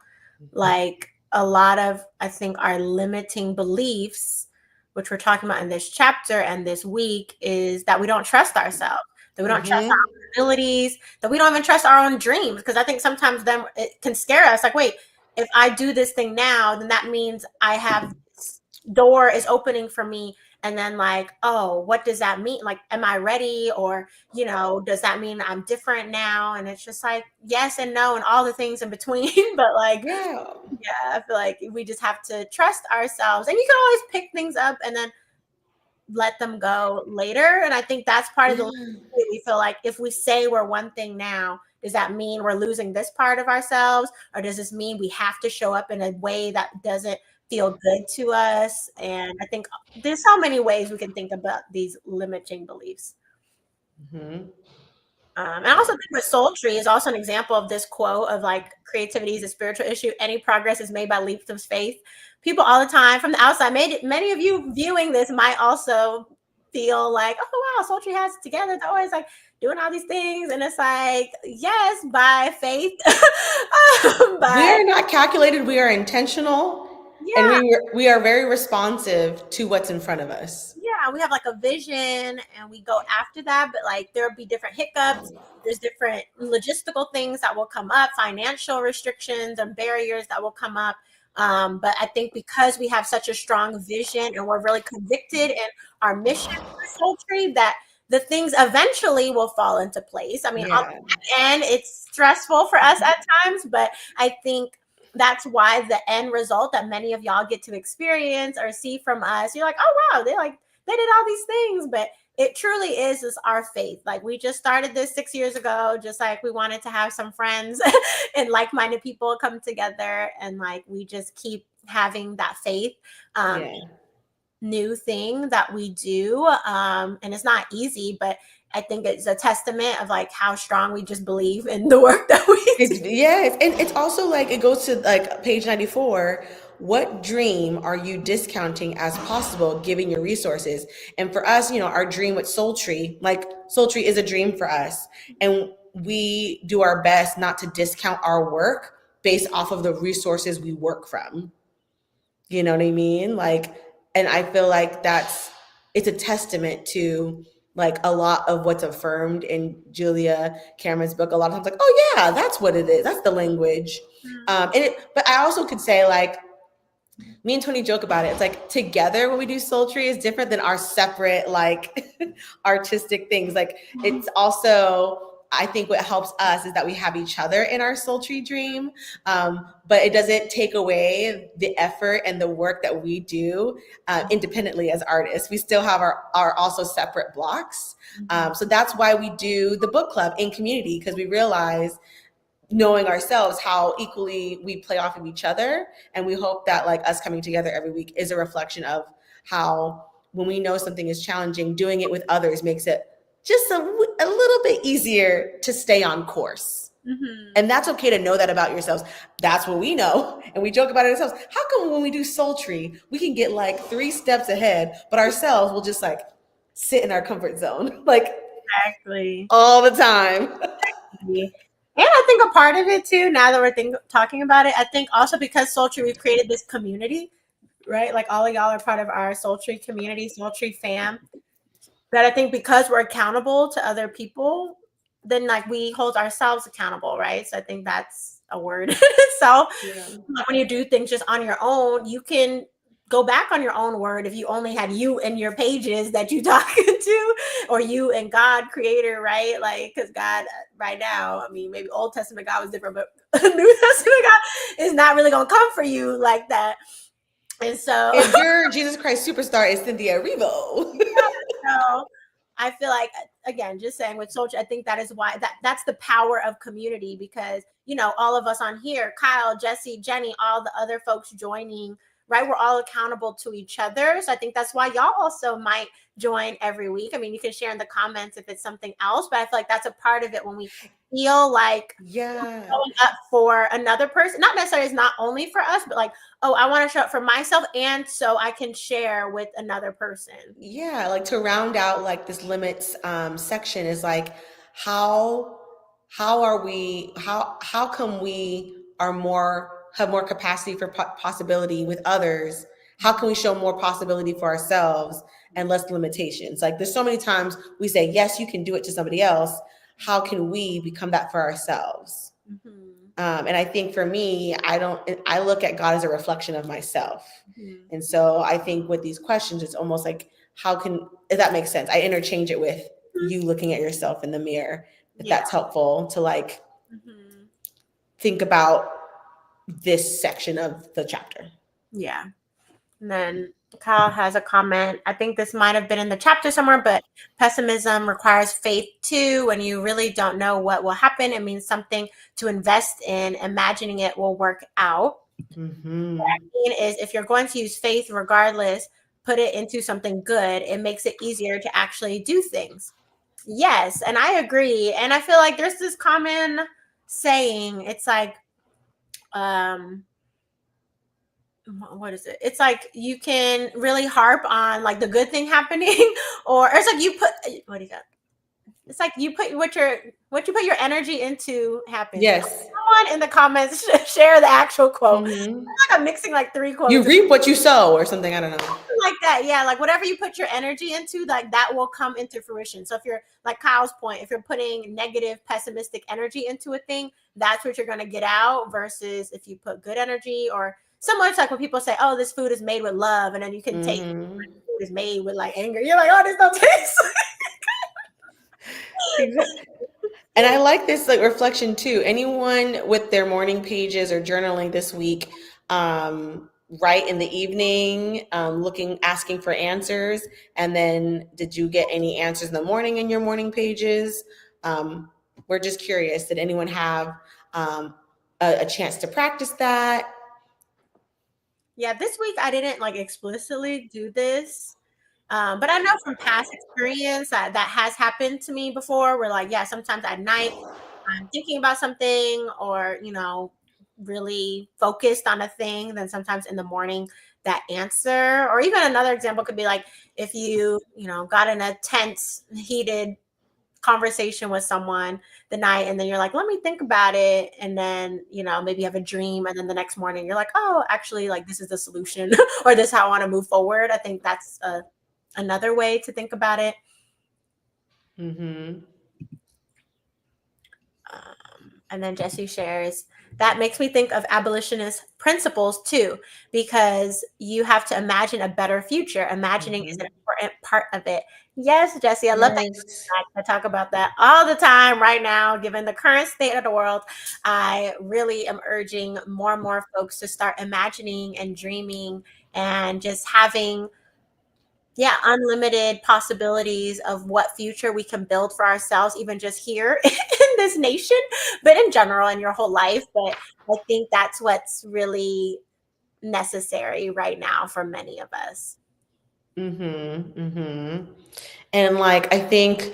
Like, a lot of, I think, our limiting beliefs, which we're talking about in this chapter and this week, is that we don't trust ourselves, that we don't trust our own abilities, that we don't even trust our own dreams. Because I think sometimes then it can scare us. Like, wait, if I do this thing now, then that means I have this door is opening for me. And then, like, oh, what does that mean? Like, am I ready? Or, does that mean I'm different now? And it's just like, yes and no, and all the things in between. But like, Yeah. I feel like we just have to trust ourselves, and you can always pick things up and then let them go later. And I think that's part of the we feel like if we say we're one thing now, does that mean we're losing this part of ourselves, or does this mean we have to show up in a way that doesn't feel good to us? And I think there's so many ways we can think about these limiting beliefs. And I also think with Sultry is also an example of this quote of like, creativity is a spiritual issue. Any progress is made by leaps of faith. People all the time from the outside, many of you viewing this might also feel like, oh wow, Sultry has it together. They're always like doing all these things, and it's like, yes, by faith. We are not calculated. We are intentional, and we are very responsive to what's in front of us. Yeah, we have like a vision and we go after that, but like there'll be different hiccups. There's different logistical things that will come up, financial restrictions and barriers that will come up. But I think because we have such a strong vision and we're really convicted in our mission for Sultry, that the things eventually will fall into place. I mean, and it's stressful for us at times, but I think that's why the end result that many of y'all get to experience or see from us, you're like, oh wow, they did all these things. But it truly is our faith. Like, we just started this 6 years ago, just like we wanted to have some friends and like-minded people come together, and like we just keep having that faith. New thing that we do, and it's not easy, but I think it's a testament of like how strong we just believe in the work that we do. And it's also like, it goes to like page 94. What dream are you discounting as possible given your resources? And for us, our dream with Sultry, like Sultry is a dream for us, and we do our best not to discount our work based off of the resources we work from. You know what I mean? Like, and I feel like it's a testament to like a lot of what's affirmed in Julia Cameron's book. A lot of times, like, oh yeah, that's what it is. That's the language. But I also could say, like, me and Tony joke about it. It's like, together when we do Sultry is different than our separate like artistic things. Like, it's also I think what helps us is that we have each other in our sultry dream, but it doesn't take away the effort and the work that we do independently as artists. We still have our also separate blocks. So that's why we do the book club in community, because we realize, knowing ourselves, how equally we play off of each other. And we hope that like us coming together every week is a reflection of how, when we know something is challenging, doing it with others makes it just a little bit easier to stay on course. And that's okay to know that about yourselves. That's what we know. And we joke about it ourselves. How come when we do sultry, we can get like 3 steps ahead, but ourselves will just like sit in our comfort zone, like Exactly. all the time. And I think a part of it too, now that we're talking about it, I think also because Sultry, we've created this community, right? Like all of y'all are part of our Sultry community, Sultry fam. That I think because we're accountable to other people, then like we hold ourselves accountable, right? So I think that's a word. So like when you do things just on your own, you can go back on your own word if you only had you and your pages that you talking to, or you and God creator, right? Like, because God right now, I mean, maybe Old Testament God was different, but New Testament God is not really gonna come for you like that. And so if your Jesus Christ superstar is Cynthia Erivo. So I feel like, again, just saying with Sultry, I think that is why that's the power of community, because all of us on here, Kyle, Jesse, Jenny, all the other folks joining, right? We're all accountable to each other. So I think that's why y'all also might join every week. I mean, you can share in the comments if it's something else, but I feel like that's a part of it, when we feel like showing up for another person. Not necessarily, it's not only for us, but like, oh, I want to show up for myself, and so I can share with another person. Yeah, like to round out like this limits section is like, how are we, how come we are have more capacity for possibility with others? How can we show more possibility for ourselves and less limitations? Like there's so many times we say, yes, you can do it to somebody else. How can we become that for ourselves? And I think for me, I look at God as a reflection of myself. And so I think with these questions, it's almost like, if that makes sense, I interchange it with you looking at yourself in the mirror. If that's helpful to like think about this section of the chapter. Yeah. And then Kyle has a comment. I think this might have been in the chapter somewhere, but pessimism requires faith too. When you really don't know what will happen, it means something to invest in. Imagining it will work out. What I mean is, if you're going to use faith regardless, put it into something good. It makes it easier to actually do things. Yes, and I agree. And I feel like there's this common saying. It's like, what is it? It's like you can really harp on like the good thing happening, or it's like you put, what do you got? It's like you put what you put your energy into happens. Yes. Someone in the comments share the actual quote. Like I'm mixing like 3 quotes. You reap what you sow, or something. I don't know. Something like that. Yeah, like whatever you put your energy into, like that will come into fruition. So if you're like Kyle's point, if you're putting negative, pessimistic energy into a thing, that's what you're going to get out. Versus if you put good energy, or similar to like when people say, "Oh, this food is made with love," and then you can take food is made with like anger. You're like, "Oh, this don't taste." Exactly. And I like this like reflection too. Anyone with their morning pages or journaling this week, write in the evening, asking for answers. And then did you get any answers in the morning in your morning pages? We're just curious. Did anyone have a chance to practice that? Yeah, this week I didn't like explicitly do this. But I know from past experience that has happened to me before, where like, yeah, sometimes at night I'm thinking about something, or, really focused on a thing. Then sometimes in the morning that answer, or even another example could be like, if got in a tense, heated conversation with someone the night, and then you're like, let me think about it, and then maybe you have a dream, and then the next morning you're like, oh, actually, like this is the solution, or this is how I want to move forward. I think that's another way to think about it. And then Jesse shares, that makes me think of abolitionist principles too, because you have to imagine a better future. Imagining is an important part of it. Yes, Jesse, I love that. Yes. I talk about that all the time right now, given the current state of the world. I really am urging more and more folks to start imagining and dreaming and just having, yeah, unlimited possibilities of what future we can build for ourselves, even just here in this nation, but in general in your whole life. But I think that's what's really necessary right now for many of us. And like, I think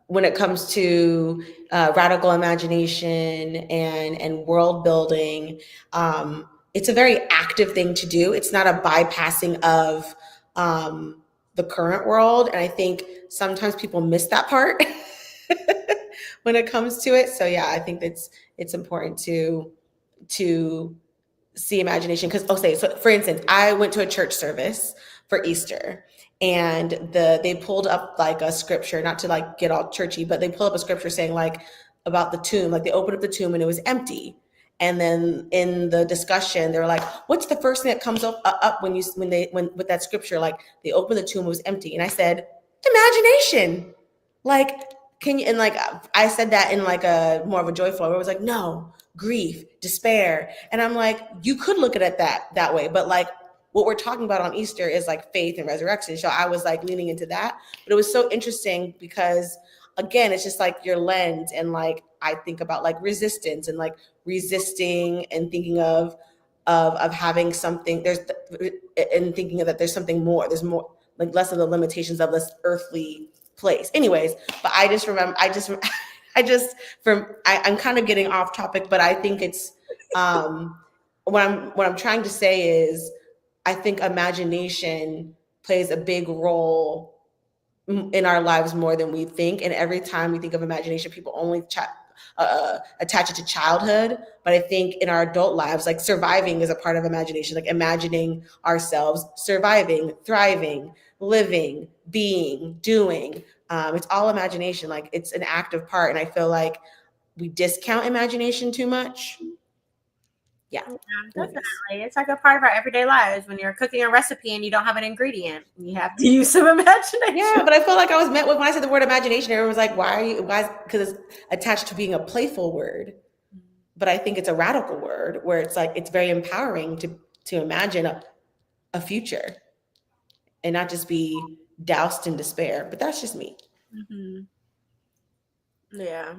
when it comes to radical imagination and world building, it's a very active thing to do. It's not a bypassing of the current world, and I think sometimes people miss that part when it comes to it. So yeah, I think it's important to see imagination. Because okay, so for instance, I went to a church service for Easter, and they pulled up like a scripture, not to like get all churchy, but they pulled up a scripture saying like about the tomb, like they opened up the tomb and it was empty. And then in the discussion, they were like, "What's the first thing that comes up when with that scripture? Like they opened the tomb, it was empty." And I said, "Imagination." Like, can you? And like I said that in like a more of a joyful, where it was like, "No, grief, despair." And I'm like, you could look at it that way, but like what we're talking about on Easter is like faith and resurrection. So I was like leaning into that. But it was so interesting because again, it's just like your lens. And like I think about like resistance and like resisting and thinking of having something and thinking that there's something more. There's more, like less of the limitations of this earthly place. Anyways, but I just remember I'm kind of getting off topic, but I think it's what I'm trying to say is I think imagination plays a big role in our lives more than we think. And every time we think of imagination, people only attach it to childhood. But I think in our adult lives, like surviving is a part of imagination, like imagining ourselves surviving, thriving, living, being, doing. It's all imagination. Like it's an active part. And I feel like we discount imagination too much. Yeah. Definitely. It's like a part of our everyday lives when you're cooking a recipe and you don't have an ingredient. You have to use some imagination. Yeah, but I feel like I was met with, when I said the word imagination, everyone was like, why are you, why? Because it's attached to being a playful word. But I think it's a radical word where it's like, it's very empowering to imagine a future and not just be doused in despair. But that's just me. Yeah.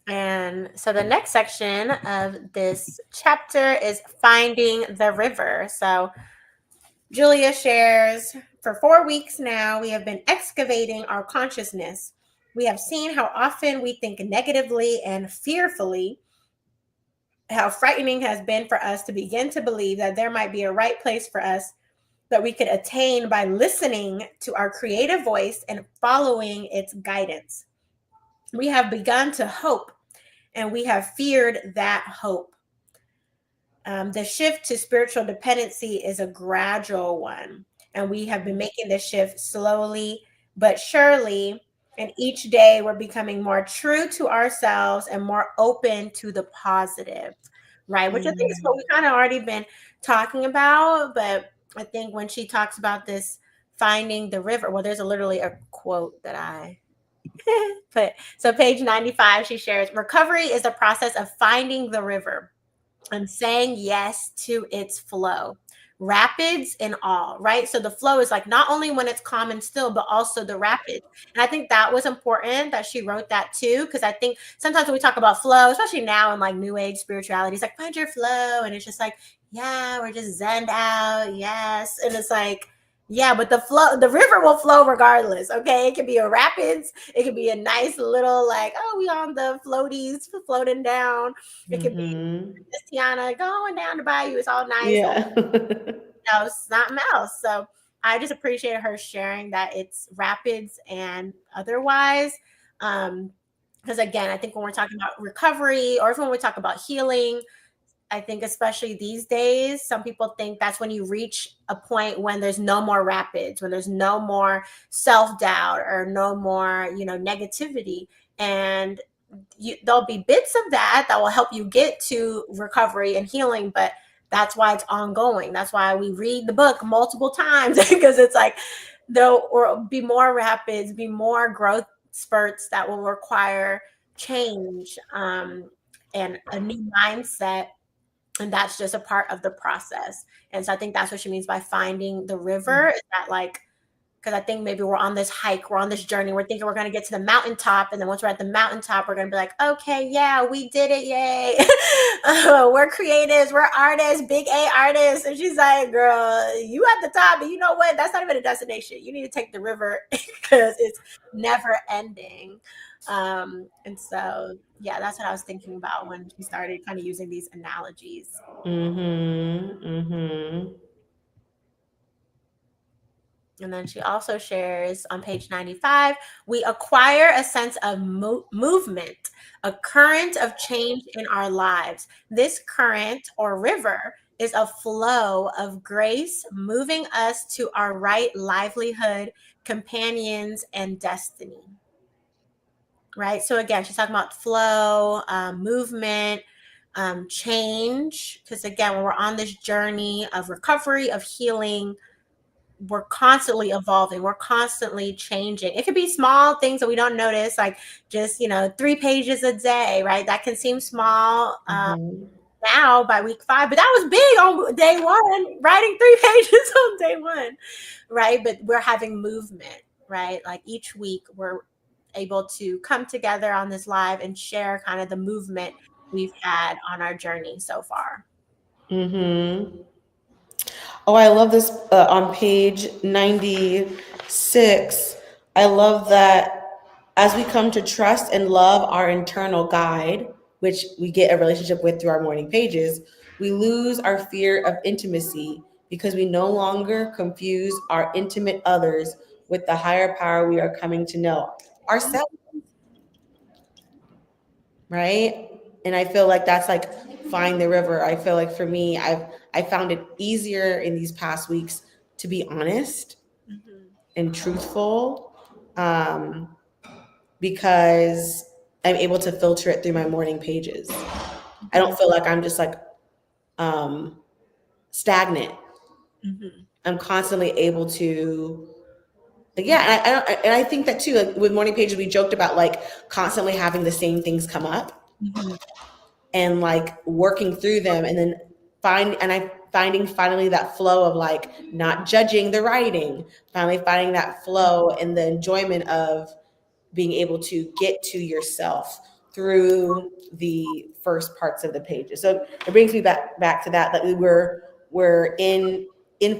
And so the next section of this chapter is finding the river. So Julia shares, for 4 weeks now, we have been excavating our consciousness. We have seen how often we think negatively and fearfully, how frightening has been for us to begin to believe that there might be a right place for us that we could attain by listening to our creative voice and following its guidance. We have begun to hope, and we have feared that hope. The shift to spiritual dependency is a gradual one, and we have been making this shift slowly but surely. And each day we're becoming more true to ourselves and more open to the positive, right? Which I think is what we kind of already been talking about. But I think when she talks about this finding the river, well, there's literally a quote that I put. So page 95, she shares, recovery is the process of finding the river and saying yes to its flow, rapids and all, right? So the flow is like not only when it's calm and still, but also the rapids. And I think that was important that she wrote that too, because I think sometimes when we talk about flow, especially now in like new age spirituality, it's like find your flow, and it's just like, yeah, we're just zened out, yes, and it's like, yeah, but the river will flow regardless. Okay, it could be a rapids, it could be a nice little like, oh, we on the floaties floating down. It could be Tiana going down to bayou. It's all nice. Yeah. Something else. So I just appreciate her sharing that it's rapids and otherwise. Because again, I think when we're talking about recovery or even when we talk about healing, I think especially these days, some people think that's when you reach a point when there's no more rapids, when there's no more self-doubt or no more, negativity. And there'll be bits of that will help you get to recovery and healing, but that's why it's ongoing. That's why we read the book multiple times because it's like there will be more rapids, be more growth spurts that will require change, and a new mindset, and that's just a part of the process. And so I think that's what she means by finding the river, is that like, because I think maybe we're on this hike, we're on this journey, we're thinking we're going to get to the mountaintop, and then once we're at the mountaintop, we're going to be like, okay, yeah, we did it, yay. We're creatives, we're artists, big A artists. And she's like, girl, you at the top, and you know what, that's not even a destination. You need to take the river because it's never ending. And so yeah, that's what I was thinking about when she started kind of using these analogies. And then she also shares on page 95, we acquire a sense of movement, a current of change in our lives. This current or river is a flow of grace moving us to our right livelihood, companions, and destiny. Right? So again, she's talking about flow, movement, change. Because again, when we're on this journey of recovery, of healing, we're constantly evolving, we're constantly changing. It could be small things that we don't notice, like just 3 pages a day, right? That can seem small now by week 5, but that was big on day 1, writing 3 pages on day 1, right? But we're having movement, right? Like each week we're able to come together on this live and share kind of the movement we've had on our journey so far. Oh, I love this on page 96. I love that as we come to trust and love our internal guide, which we get a relationship with through our morning pages, we lose our fear of intimacy because we no longer confuse our intimate others with the higher power we are coming to know ourselves. Right? And I feel like that's like find the river. I feel like for me, I found it easier in these past weeks to be honest and truthful, because I'm able to filter it through my morning pages. I don't feel like I'm just like stagnant. I'm constantly able to, and I think that too. Like with morning pages, we joked about like constantly having the same things come up. And like working through them, and then finding finally that flow of like not judging the writing, finally finding that flow and the enjoyment of being able to get to yourself through the first parts of the pages. So it brings me back to that we're in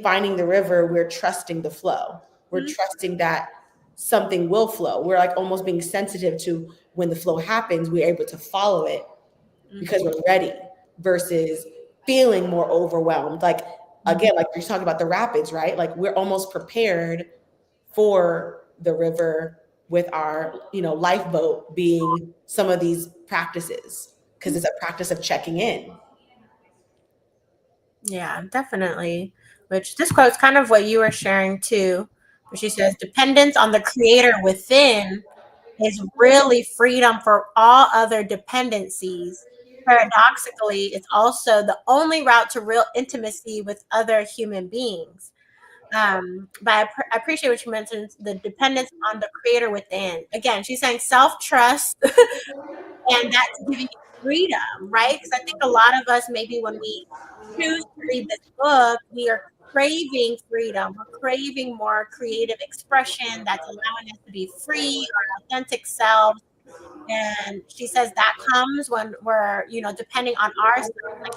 finding the river, we're trusting the flow. We're trusting that something will flow. We're like almost being sensitive to when the flow happens, we're able to follow it because we're ready, versus feeling more overwhelmed. Like again, like you're talking about the rapids, right? Like we're almost prepared for the river with our, lifeboat being some of these practices, because it's a practice of checking in. Yeah, definitely. Which this quote's kind of what you were sharing too. Where she says, dependence on the creator within is really freedom for all other dependencies. Paradoxically, it's also the only route to real intimacy with other human beings. But I appreciate what you mentioned, the dependence on the creator within. Again, she's saying self-trust, and that's giving you freedom, right? Because I think a lot of us, maybe when we choose to read this book, we are craving freedom. We're craving more creative expression that's allowing us to be free, our authentic selves. And she says that comes when we're, depending on ourselves. Like,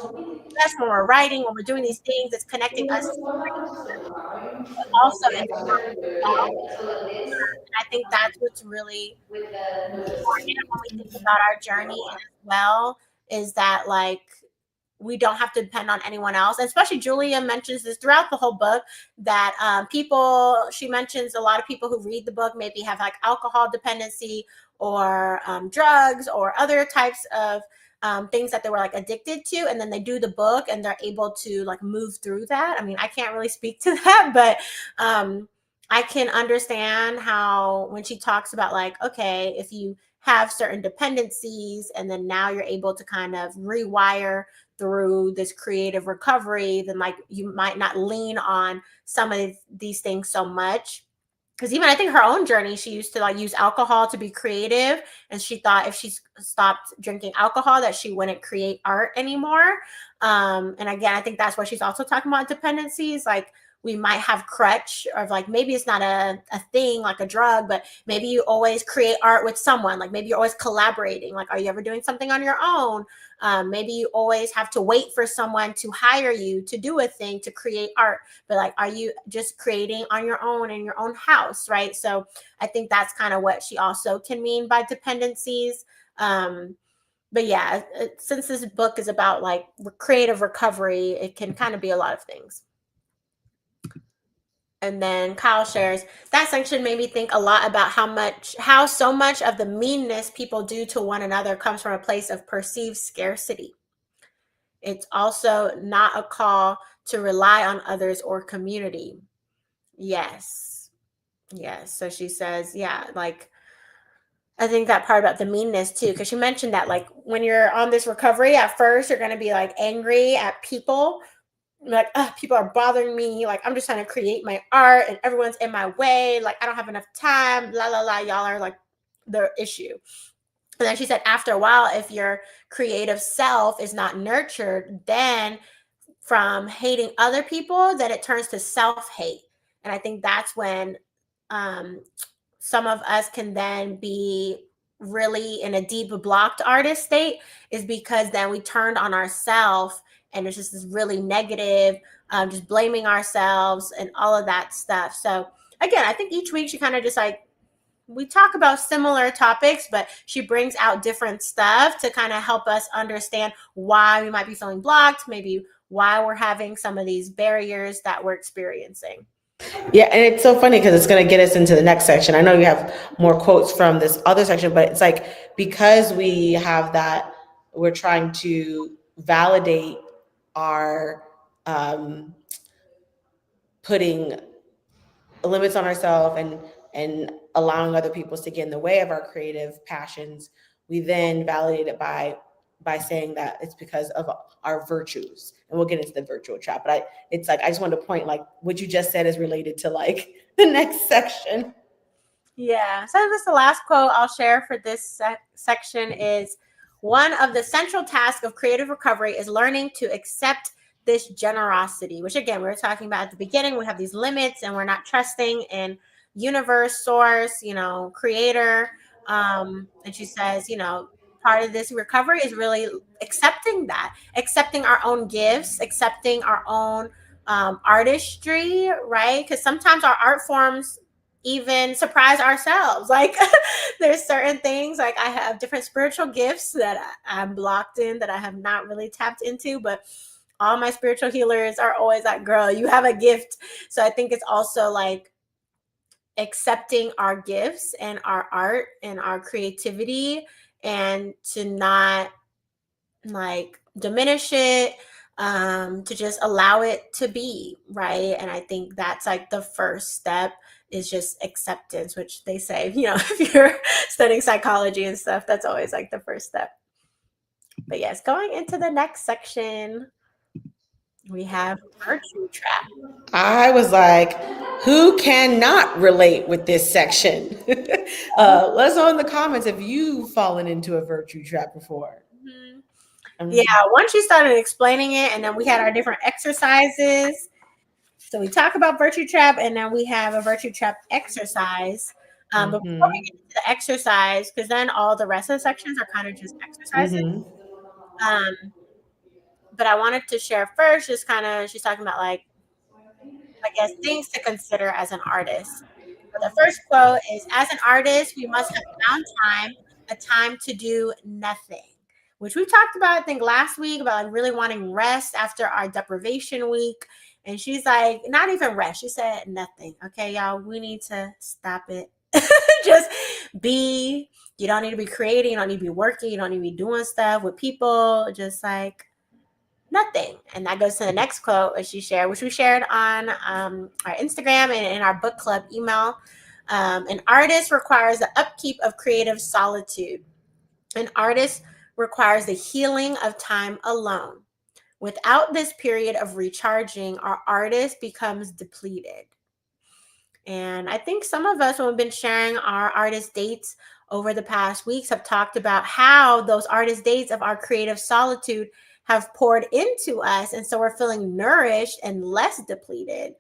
yes, when we're writing, when we're doing these things, it's connecting us to but also empowering ourselves. And I think that's what's really important when we think about our journey as well, is that like we don't have to depend on anyone else. And especially Julia mentions this throughout the whole book, that she mentions a lot of people who read the book maybe have like alcohol dependency or drugs or other types of things that they were like addicted to, and then they do the book and they're able to like move through that. I mean, I can't really speak to that, but I can understand how when she talks about like, okay, if you have certain dependencies and then now you're able to kind of rewire through this creative recovery, then like you might not lean on some of these things so much. Because even I think her own journey, she used to like use alcohol to be creative, and she thought if she stopped drinking alcohol that she wouldn't create art anymore. And again, I think that's what she's also talking about, dependencies. Like we might have crutch, or like maybe it's not a thing like a drug, but maybe you always create art with someone. Like maybe you're always collaborating. Like, are you ever doing something on your own? Maybe you always have to wait for someone to hire you to do a thing to create art, but like, are you just creating on your own in your own house, right? So I think that's kind of what she also can mean by dependencies. But yeah, since this book is about like creative recovery, it can kind of be a lot of things. And then Kyle shares, that section made me think a lot about how so much of the meanness people do to one another comes from a place of perceived scarcity. It's also not a call to rely on others or community. Yes. Yes. So she says, yeah, like, I think that part about the meanness too, because she mentioned that like when you're on this recovery at first, you're going to be like angry at people, like, people are bothering me. Like, I'm just trying to create my art and everyone's in my way. Like, I don't have enough time. La, la, la. Y'all are like the issue. And then she said, after a while, if your creative self is not nurtured, then from hating other people, then it turns to self-hate. And I think that's when some of us can then be really in a deep blocked artist state, is because then we turned on ourselves and it's just this really negative, just blaming ourselves and all of that stuff. So again, I think each week she kind of just like, we talk about similar topics, but she brings out different stuff to kind of help us understand why we might be feeling blocked, maybe why we're having some of these barriers that we're experiencing. Yeah, and it's so funny because it's going to get us into the next section. I know you have more quotes from this other section, but it's like because we have that, we're trying to validate our putting limits on ourselves and allowing other people to get in the way of our creative passions. We then validate it by saying that it's because of our virtues, and we'll get into the virtual trap. But it's like I just wanted to point like what you just said is related to like the next section. Yeah. So this is the last quote I'll share for this section is, one of the central tasks of creative recovery is learning to accept this generosity, which again, we were talking about at the beginning. We have these limits and we're not trusting in universe, source, creator. And she says, part of this recovery is really accepting that, accepting our own gifts, accepting our own artistry, right? Because sometimes our art forms even surprise ourselves. Like there's certain things, like I have different spiritual gifts that I'm blocked in, that I have not really tapped into, but all my spiritual healers are always like, girl, you have a gift. So I think it's also like accepting our gifts and our art and our creativity, and to not like diminish it, to just allow it to be, right? And I think that's like the first step, is just acceptance, which they say, if you're studying psychology and stuff, that's always like the first step. But yes, going into the next section, we have virtue trap. I was like, who cannot relate with this section? Let us know in the comments if you've fallen into a virtue trap before. Yeah, once you started explaining it, and then we had our different exercises. So we talk about virtue trap, and then we have a virtue trap exercise. But before we get into the exercise, because then all the rest of the sections are kind of just exercises. But I wanted to share first, just kind of, she's talking about like, I guess, things to consider as an artist. So the first quote is, as an artist, we must have downtime, a time to do nothing, which we talked about, I think, last week, about like really wanting rest after our deprivation week. And she's like, not even rest. She said nothing. Okay, y'all, we need to stop it. Just be. You don't need to be creating. You don't need to be working. You don't need to be doing stuff with people. Just like nothing. And that goes to the next quote that she shared, which we shared on our Instagram and in our book club email. An artist requires the upkeep of creative solitude. An artist requires the healing of time alone. Without this period of recharging, our artist becomes depleted. And I think some of us, when we've been sharing our artist dates over the past weeks, have talked about how those artist dates of our creative solitude have poured into us. And so we're feeling nourished and less depleted.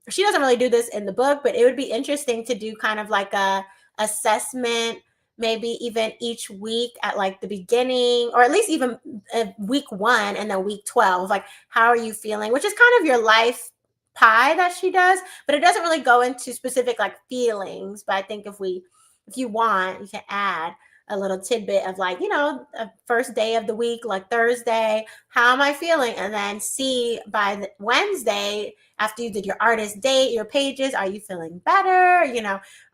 She doesn't really do this in the book, but it would be interesting to do kind of like a assessment, maybe even each week at like the beginning, or at least even week 1 and then week 12. Like, how are you feeling? Which is kind of your life pie that she does, but it doesn't really go into specific like feelings. But I think if you want, you can add a little tidbit of like, a first day of the week, like Thursday, how am I feeling? And then see by the Wednesday, after you did your artist date, your pages, are you feeling better?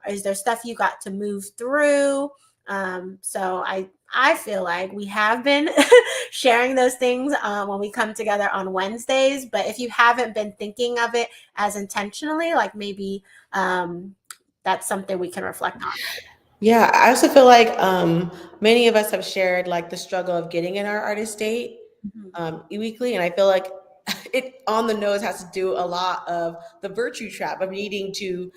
Is there stuff you got to move through? So I feel like we have been sharing those things when we come together on Wednesdays. But if you haven't been thinking of it as intentionally, like maybe that's something we can reflect on. Yeah, I also feel like many of us have shared like the struggle of getting in our artist date weekly, and I feel like it on the nose has to do a lot of the virtue trap of needing to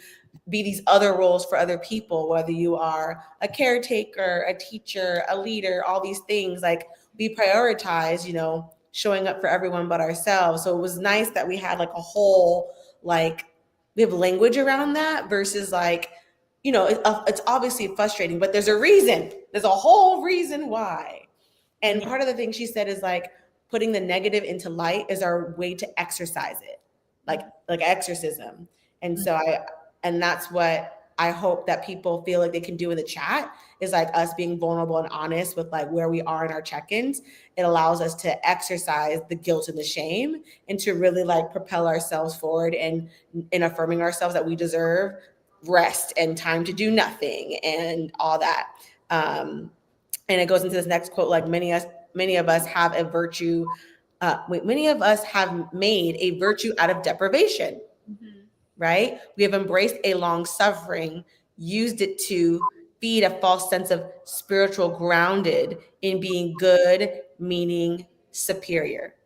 be these other roles for other people, whether you are a caretaker, a teacher, a leader, all these things. Like we prioritize, showing up for everyone but ourselves. So it was nice that we had like a whole, like we have language around that versus like, it's obviously frustrating, but there's a reason. There's a whole reason why. And part of the thing she said is like putting the negative into light is our way to exercise it, like exorcism. And so and that's what I hope that people feel like they can do in the chat is like us being vulnerable and honest with like where we are in our check-ins. It allows us to exercise the guilt and the shame and to really like propel ourselves forward and in affirming ourselves that we deserve rest and time to do nothing and all that. And it goes into this next quote, like many of us have a virtue. Many of us have made a virtue out of deprivation. Right? We have embraced a long suffering, used it to feed a false sense of spiritual grounded in being good, meaning superior.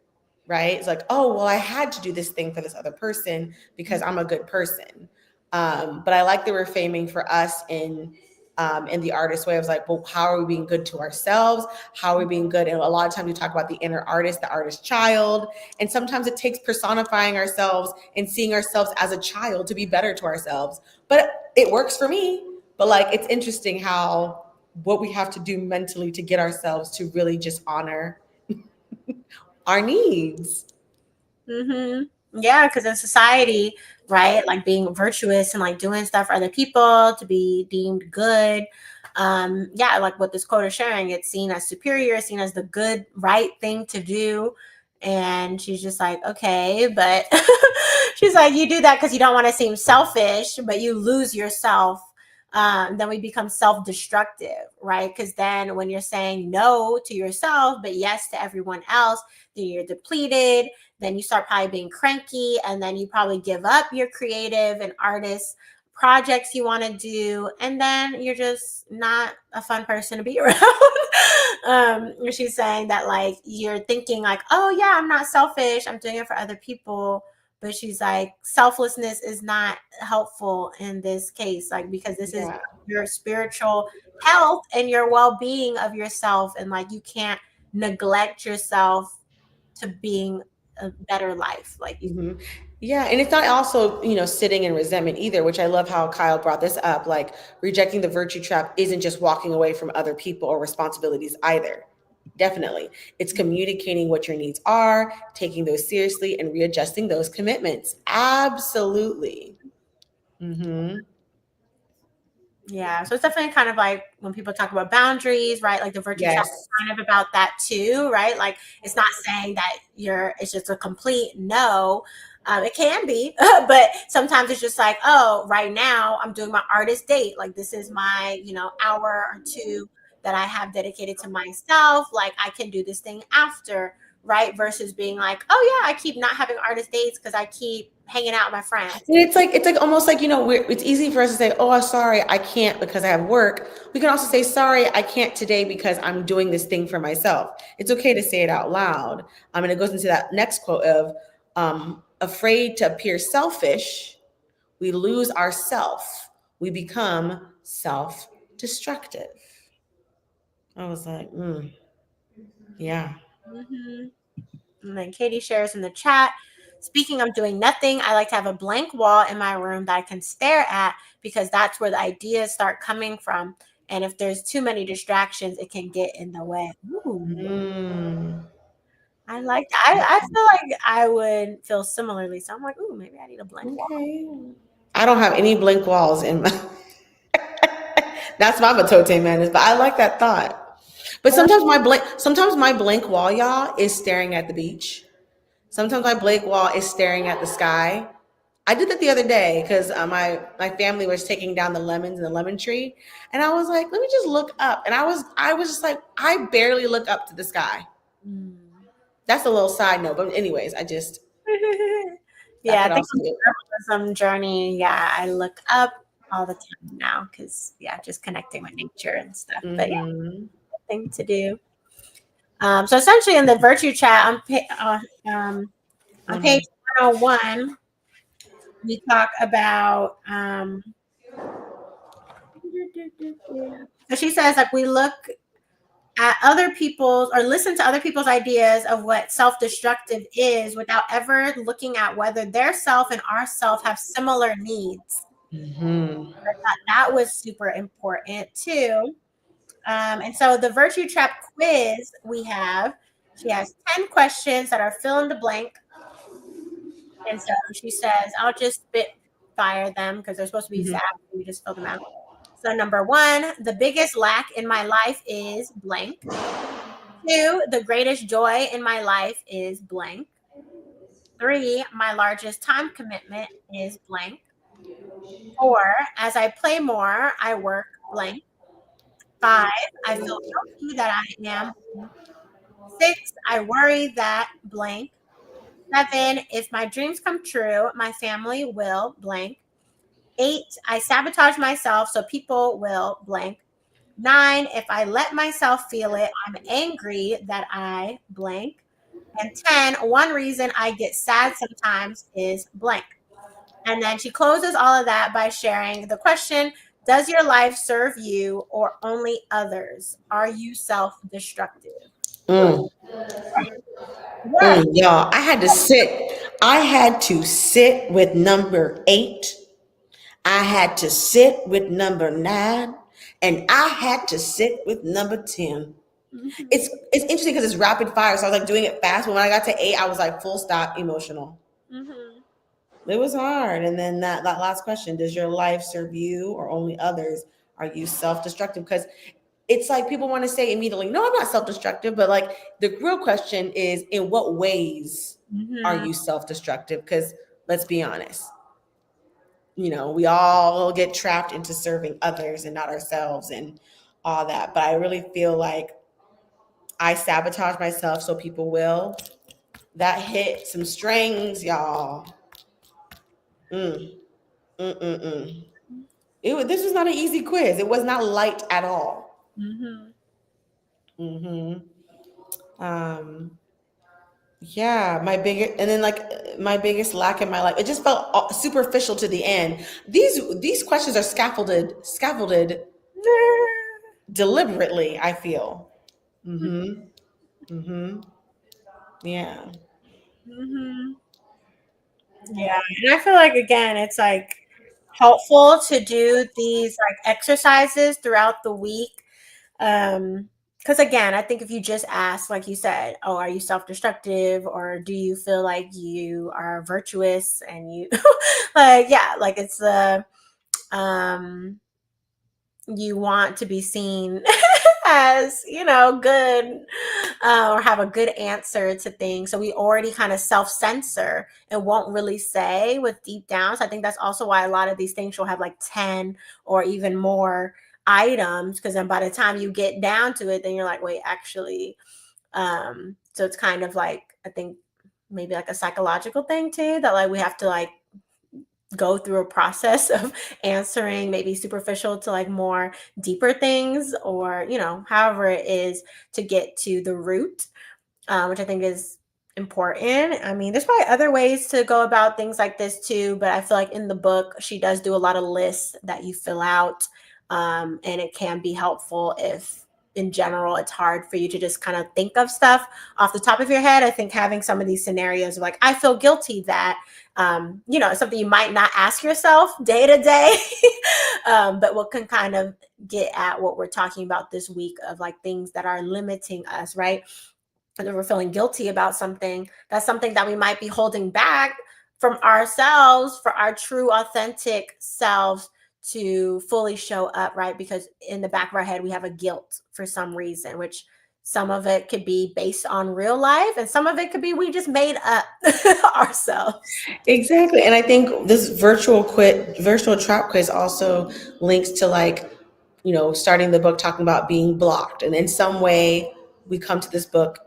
Right? It's like, oh, well, I had to do this thing for this other person because I'm a good person. But I like the reframing for us in the artist way. I was like, well, how are we being good to ourselves? How are we being good? And a lot of times we talk about the inner artist, the artist child. And sometimes it takes personifying ourselves and seeing ourselves as a child to be better to ourselves. But it works for me. But like, it's interesting how what we have to do mentally to get ourselves to really just honor our needs. Yeah, because in society, right, like being virtuous and like doing stuff for other people to be deemed good. Yeah, like what this quote is sharing, it's seen as superior, seen as the good, right thing to do. And she's just like, okay, but she's like, you do that because you don't want to seem selfish, but you lose yourself. Then we become self-destructive, right? Because then when you're saying no to yourself, but yes to everyone else, then you're depleted. Then you start probably being cranky, and then you probably give up your creative and artist projects you want to do, and then you're just not a fun person to be around. She's saying that like you're thinking like, oh yeah, I'm not selfish, I'm doing it for other people, but she's like, selflessness is not helpful in this case, like because this is your spiritual health and your well-being of yourself, and like you can't neglect yourself to being a better life, like Yeah, and it's not also, sitting in resentment either, which I love how Kyle brought this up. Like rejecting the virtue trap isn't just walking away from other people or responsibilities either. Definitely. It's communicating what your needs are, taking those seriously, and readjusting those commitments. Absolutely. Yeah, so it's definitely kind of like when people talk about boundaries, right? Like the virtue trap is kind of about that too, right? Like it's not saying that it's just a complete no, It can be, but sometimes it's just like, oh, right now I'm doing my artist date. Like this is my, hour or two that I have dedicated to myself. Like I can do this thing after, right? Versus being like, oh yeah, I keep not having artist dates because I keep hanging out with my friends. And it's like almost like, it's easy for us to say, oh, I'm sorry, I can't because I have work. We can also say, sorry, I can't today because I'm doing this thing for myself. It's okay to say it out loud. And it goes into that next quote of, afraid to appear selfish, we lose ourself. We become self-destructive. I was like, yeah. Mm-hmm. And then Katie shares in the chat. Speaking of doing nothing, I like to have a blank wall in my room that I can stare at because that's where the ideas start coming from. And if there's too many distractions, it can get in the way. Ooh, Mm. I like that. I feel like I would feel similarly. So I'm like, ooh, maybe I need a blank wall. Okay. I don't have any blank walls in my. That's my totem madness, but I like that thought. But sometimes my blank wall, y'all, is staring at the beach. Sometimes my blank wall is staring at the sky. I did that the other day because my family was taking down the lemons in the lemon tree, and I was like, let me just look up. And I was just like, I barely look up to the sky. Mm. That's a little side note, but anyways, I just that Yeah, I could think also on be. the journalism journey, yeah, I look up all the time now because, yeah, just connecting with nature and stuff. But yeah, Mm-hmm. thing to do. So essentially, in the virtue chat on page 101, we talk about. So she says, like, we look at other people's or listen to other people's ideas of what self-destructive is without ever looking at whether their self and our self have similar needs. Mm-hmm. That was super important too. And so the virtue trap quiz she has 10 questions that are fill in the blank. And so she says, I'll just spit fire them because they're supposed to be Mm-hmm. fast. And we just fill them out. So number 1, the biggest lack in my life is blank. 2, the greatest joy in my life is blank. 3, my largest time commitment is blank. 4, as I play more, I work blank. 5, I feel guilty that I am blank. 6, I worry that blank. 7, if my dreams come true, my family will blank. 8, I sabotage myself so people will blank. 9, if I let myself feel it, I'm angry that I blank. And 10, one reason I get sad sometimes is blank. And then she closes all of that by sharing the question, does your life serve you or only others? Are you self-destructive? Mm. Yes. Y'all, I had to sit with number 8. I had to sit with number 9, and I had to sit with number 10. Mm-hmm. It's interesting because it's rapid fire, so I was like doing it fast. But when I got to 8, I was like full stop emotional. Mm-hmm. It was hard. And then that last question, does your life serve you or only others? Are you self-destructive? Because it's like people want to say immediately, no, I'm not self-destructive. But like the real question is, in what ways are Mm-hmm. you self-destructive? Because let's be honest, we all get trapped into serving others and not ourselves and all that. But I really feel like I sabotage myself so people will. That hit some strings, y'all. Mm, mm, mm, mm. This was not an easy quiz. It was not light at all. Mm-hmm. Mm-hmm. Um, yeah, and then like my biggest lack in my life, it just felt superficial to the end. These questions are scaffolded deliberately, I feel. Mm-hmm. Mm-hmm. Yeah. Mm-hmm. Yeah. And I feel like, again, it's like helpful to do these like exercises throughout the week. Because again, I think if you just ask, like you said, oh, are you self-destructive or do you feel like you are virtuous and you like, yeah, like it's the you want to be seen has, good or have a good answer to things. So we already kind of self censor and won't really say with deep down. So I think that's also why a lot of these things will have like 10 or even more items. Cause then by the time you get down to it, then you're like, wait, actually, so it's kind of like, I think maybe like a psychological thing too, that like we have to like go through a process of answering maybe superficial to like more deeper things, or however it is to get to the root, which I think is important. I mean, there's probably other ways to go about things like this too, but I feel like in the book she does do a lot of lists that you fill out, and it can be helpful if in general it's hard for you to just kind of think of stuff off the top of your head. I think having some of these scenarios of like, I feel guilty that, it's something you might not ask yourself day to day, but what can kind of get at what we're talking about this week of like things that are limiting us, right? And if we're feeling guilty about something, that's something that we might be holding back from ourselves, for our true, authentic selves to fully show up, right? Because in the back of our head, we have a guilt for some reason, which some of it could be based on real life, and some of it could be we just made up ourselves. Exactly. And I think this virtual trap quiz also links to like, starting the book talking about being blocked. And in some way, we come to this book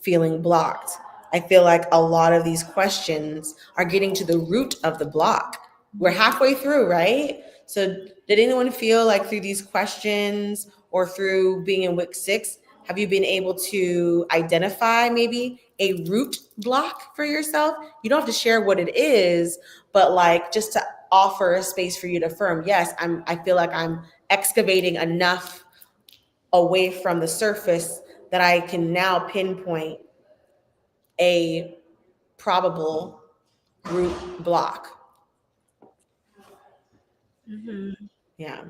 feeling blocked. I feel like a lot of these questions are getting to the root of the block. We're halfway through, right? So, did anyone feel like through these questions or through being in week 6, have you been able to identify maybe a root block for yourself? You don't have to share what it is, but like just to offer a space for you to affirm, yes, I feel like I'm excavating enough away from the surface that I can now pinpoint a probable root block. Mm-hmm. Yeah.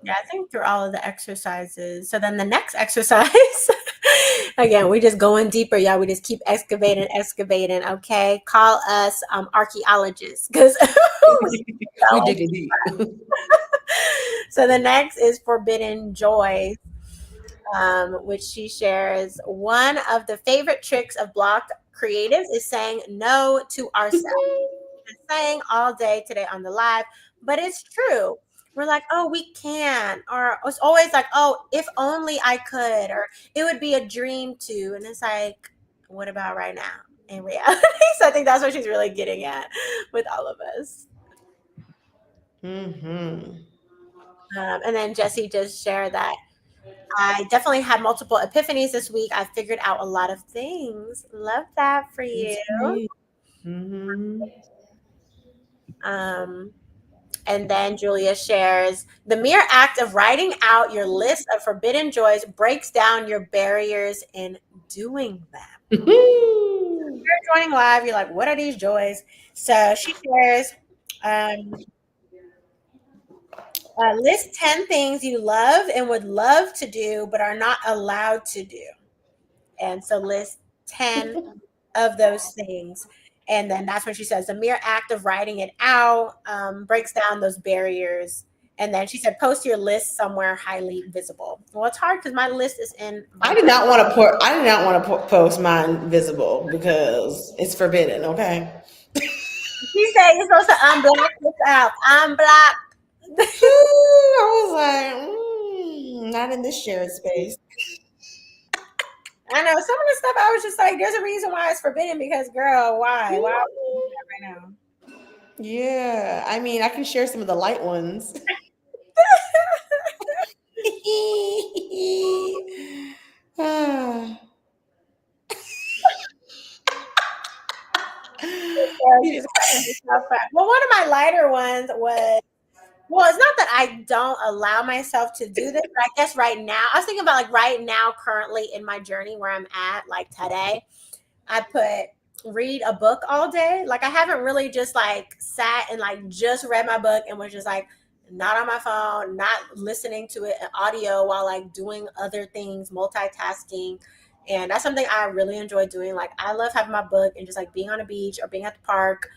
Yeah, I think through all of the exercises. So then the next exercise, again, we just going deeper, y'all. We just keep excavating, excavating. Okay, call us archaeologists, because We dig it deep. so the next is forbidden joys, which she shares. One of the favorite tricks of blocked creatives is saying no to ourselves. Saying all day today on the live, but it's true. We're like, oh, we can, or it's always like, oh, if only I could, or it would be a dream to. And it's like, what about right now in reality? So I think that's what she's really getting at with all of us. Mm-hmm. And then Jesse just shared that I definitely had multiple epiphanies this week. I figured out a lot of things. Love that for you. Mm-hmm. Um, And then Julia shares the mere act of writing out your list of forbidden joys breaks down your barriers in doing them. You're joining live, you're like, what are these joys? So she shares, um, list 10 things you love and would love to do, but are not allowed to do. And so list 10 of those things. And then that's when she says the mere act of writing it out breaks down those barriers. And then she said, post your list somewhere highly visible. Well, it's hard because my list is in my. I did not want to put. I did not want to post mine visible because it's forbidden. Okay. She said you're supposed to unblock yourself. Unblock. I was like, not in this shared space. I know some of the stuff I was just like, there's a reason why it's forbidden, because girl, why? Why would you do that right now? Yeah, I mean, I can share some of the light ones. Ah. She's cracking herself up. Well, one of my lighter ones was, well, it's not that I don't allow myself to do this, but I guess right now, I was thinking about like right now, currently in my journey where I'm at, like today, I put read a book all day. Like I haven't really just like sat and like just read my book and was just like not on my phone, not listening to it in audio while like doing other things, multitasking. And that's something I really enjoy doing. Like I love having my book and just like being on a beach or being at the park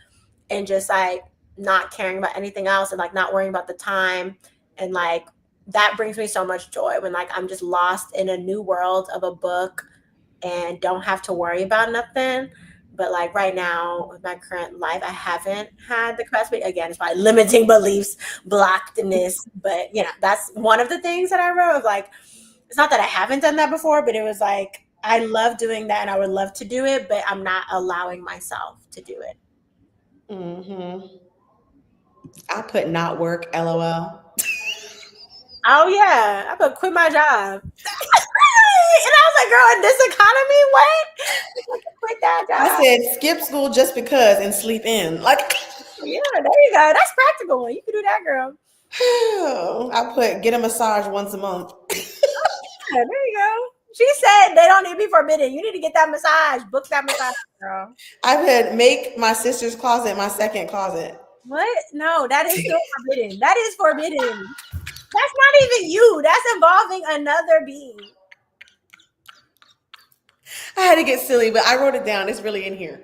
and just like not caring about anything else and like not worrying about the time and like that brings me so much joy when like I'm just lost in a new world of a book and don't have to worry about nothing. But like right now with my current life, I haven't had the capacity. Again, it's my limiting beliefs, blockedness. But you know, that's one of the things that I wrote of like, it's not that I haven't done that before, but it was like I love doing that and I would love to do it, but I'm not allowing myself to do it. I put not work, LOL. Oh yeah, I could quit my job. And I was like, girl, in this economy, what? Quit that I job. said skip school just because and sleep in. Like, Yeah, there you go. That's practical. You can do that, girl. I put get a massage once a month. Yeah, there you go. She said they don't need to be forbidden. You need to get that massage. Book that massage, girl. I put make my sister's closet my second closet. What? No, that is still forbidden. That is forbidden. That's not even you. That's involving another being. I had to get silly, but I wrote it down. It's really in here.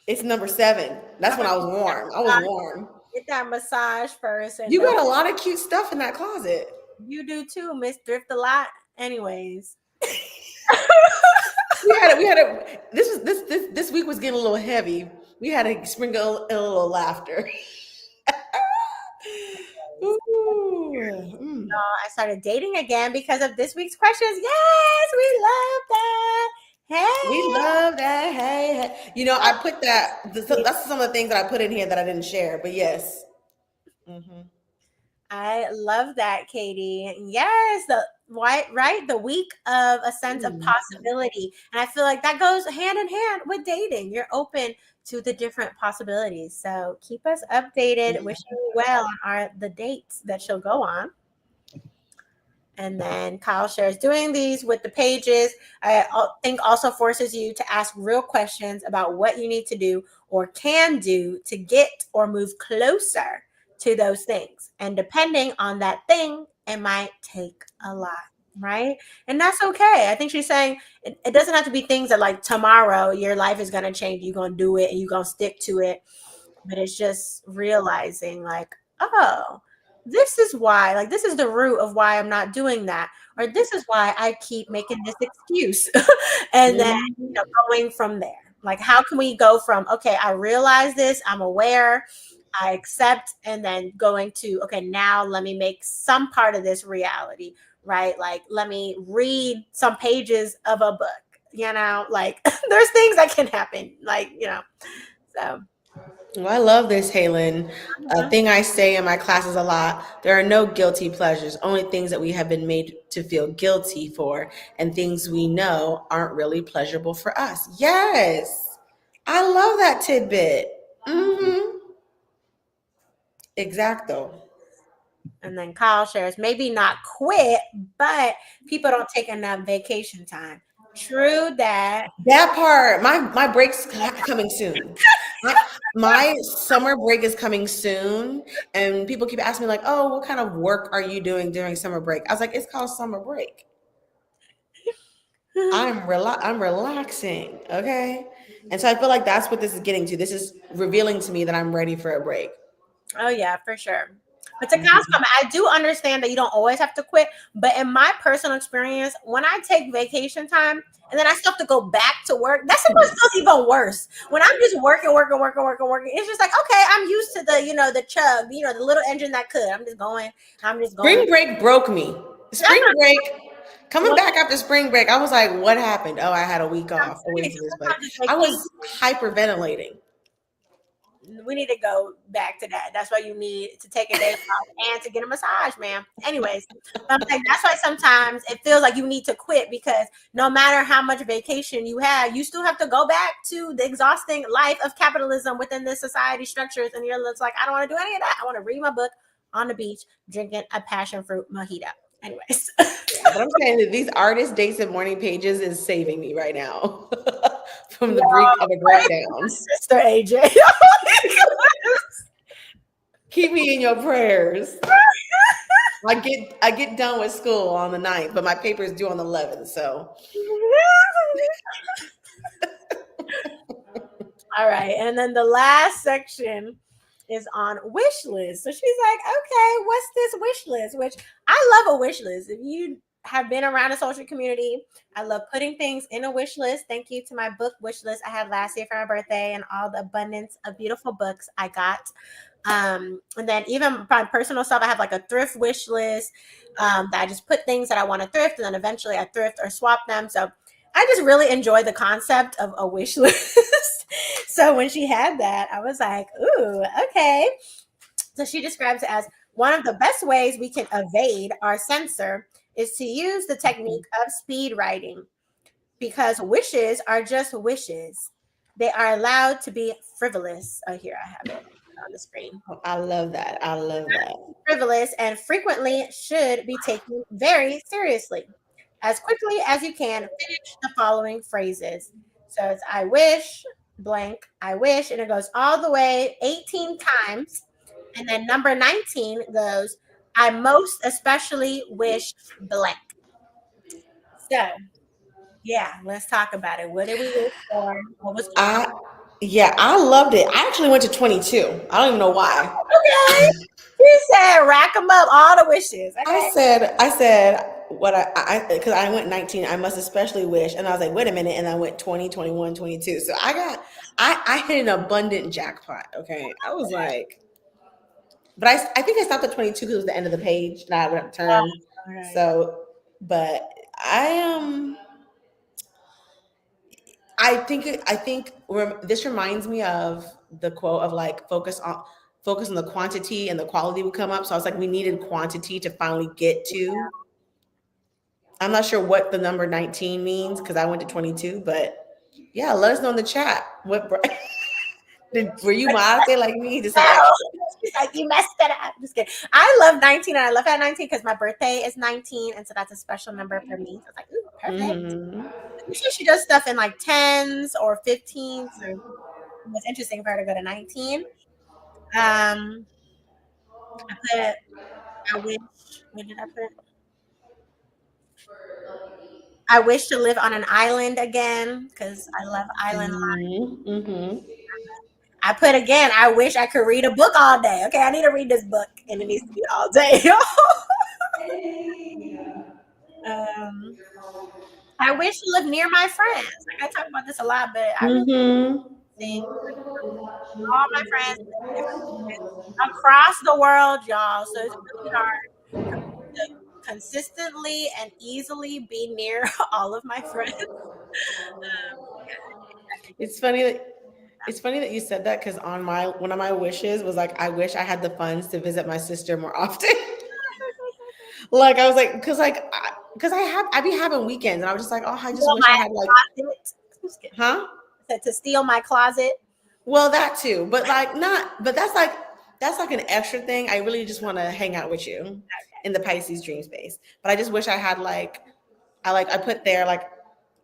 It's number 7. That's I'm when gonna I was warm. I was warm. get that massage first, and You got a lot of cute stuff in that closet. you do too, Miss Thrift a lot. Anyways, We had a this week was getting a little heavy. We had to sprinkle a little laughter. Ooh. I started dating again because of this week's questions. Yes, we love that. Hey, We love that. Hey. You know, I put that. That's some of the things that I put in here that I didn't share. But yes. I love that, Katie. Yes, the right, the week of a sense of possibility, and I feel like that goes hand in hand with dating. You're open to the different possibilities. So keep us updated. Wishing you well on the dates that she'll go on. And then Kyle shares doing these with the pages. I think also forces you to ask real questions about what you need to do or can do to get or move closer to those things. And depending on that thing, it might take a lot, right? And that's okay. I think she's saying it doesn't have to be things that like tomorrow your life is going to change. You're going to do it and you're going to stick to it. But it's just realizing like, oh, this is why, like, this is the root of why I'm not doing that. Or this is why I keep making this excuse. And then, going from there. Like, how can we go from, okay, I realize this, I'm aware, I accept, and then going to, okay, now let me make some part of this reality, right? Like, let me read some pages of a book, like, there's things that can happen, like, so. Well, I love this, Halen. A thing I say in my classes a lot, there are no guilty pleasures, only things that we have been made to feel guilty for and things we know aren't really pleasurable for us. Yes. I love that tidbit. Exacto. And then Kyle shares, maybe not quit, but people don't take enough vacation time. True that. That part, my break's coming soon. My summer break is coming soon, and people keep asking me like, "Oh, what kind of work are you doing during summer break?" I was like, "It's called summer break. I'm relaxing, okay?" And so I feel like that's what this is getting to. This is revealing to me that I'm ready for a break. Oh yeah, for sure. But to Kyle's comment, I do understand that you don't always have to quit. But in my personal experience, when I take vacation time and then I still have to go back to work, that's supposed to feel even worse. When I'm just working, it's just like, okay, I'm used to the chug, the little engine that could. I'm just going. Spring break broke me. Spring break, coming back after spring break, I was like, what happened? Oh, I had a week off away from this place. I was hyperventilating. We need to go back to that. That's why you need to take a day off and to get a massage, man. Anyways, I'm saying that's why sometimes it feels like you need to quit because no matter how much vacation you have, you still have to go back to the exhausting life of capitalism within the society structures. And you're just like, I don't want to do any of that. I want to read my book on the beach, drinking a passion fruit mojito. Anyways. But I'm saying that these artist dates and morning pages is saving me right now from the brink of a breakdown. Sister AJ. Keep me in your prayers. I get done with school on the 9th, but my paper is due on the 11th. So all right. And then the last section is on wish list. So she's like, okay, what's this wish list? Which I love a wish list. If you have been around a social community, I love putting things in a wish list. Thank you to my book wish list I had last year for my birthday and all the abundance of beautiful books I got. And then even my personal stuff, I have like a thrift wish list that I just put things that I want to thrift, and then eventually I thrift or swap them. So I just really enjoy the concept of a wish list. So when she had that, I was like, ooh, okay. So she describes it as one of the best ways we can evade our censor is to use the technique of speed writing, because wishes are just wishes. They are allowed to be frivolous. Oh, here I have it on the screen. Oh, I love that. I love that. Frivolous and frequently should be taken very seriously. As quickly as you can, finish the following phrases. So it's I wish, blank, I wish, and it goes all the way 18 times. And then number 19 goes, I most especially wish blank. So, yeah, let's talk about it. What did we wish for? What was I Yeah, I loved it. I actually went to 22. I don't even know why. okay? She said, rack them up, all the wishes. Okay. I said what because I went 19. I must especially wish, and I was like, wait a minute, and I went 20, 21, 22. So I hit an abundant jackpot. Okay, I was like, but I think I stopped at 22 because it was the end of the page, and I would have to turn. All right. So, but this reminds me of the quote of like focus on the quantity and the quality would come up. So I was like, we needed quantity to finally get to. I'm not sure what the number 19 means because I went to 22, but yeah, let us know in the chat. Were you modest like me? Just some No. extra. She's like, you messed it up. Just kidding. I love 19 and I love that 19 because my birthday is 19. And so that's a special number for me. So it's like, ooh, perfect. Mm-hmm. Usually she does stuff in like 10s or 15s. So it was interesting for her to go to 19. I put, I wish, what did I put? I wish to live on an island again because I love island life. Mm-hmm. Mm-hmm. I put again, I wish I could read a book all day. Okay, I need to read this book and it needs to be all day. um, I wish to live near my friends. Like I talk about this a lot, but I really Mm-hmm. think all my friends live in different places across the world, y'all. So it's really hard for me to consistently and easily be near all of my friends. It's funny that you said that because on my one of my wishes was like I wish I had the funds to visit my sister more often. Like I was like because I be having weekends and I was just like, oh, I just Steal wish I my had like, closet. Just kidding. huh? I said to steal my closet. Well, that too, but like not, but that's like an extra thing. I really just want to hang out with you in the Pisces dream space. But I just wish I had like I put there like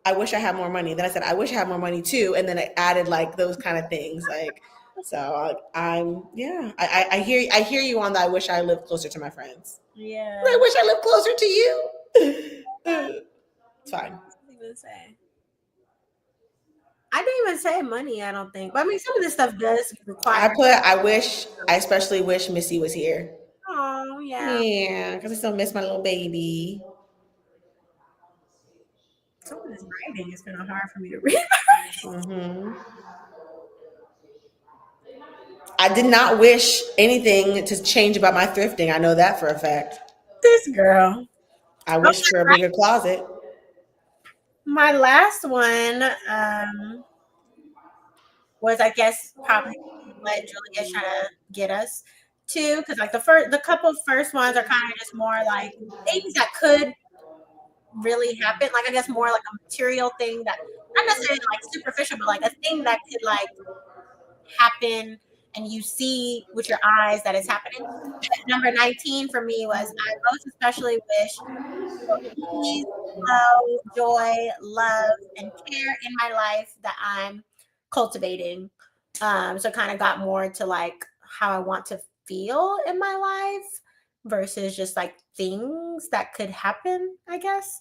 I wish I had more money. Then I said I wish I had more money too, and then I added like those kind of things. Like so, I'm yeah. I hear you on that. I wish I lived closer to my friends. Yeah. I wish I lived closer to you. It's fine. What did I even say? I didn't even say money, I don't think. But I mean, some of this stuff does require. I especially wish Missy was here. Oh, yeah. Yeah, because I still miss my little baby. Some of this writing is kind of hard for me to read. Hmm. I did not wish anything to change about my thrifting. I know that for a fact. This girl. I wished for a bigger closet. My last one was, I guess, probably what Julia is trying to get us to. Because, like, the couple first ones are kind of just more like things that could really happen. Like, I guess more like a material thing that, not necessarily like superficial, but like a thing that could like happen and you see with your eyes that it's happening. Number 19 for me was I most especially wish for peace, flow, joy, love, and care in my life that I'm cultivating. So kind of got more to like how I want to feel in my life versus just like things that could happen, I guess.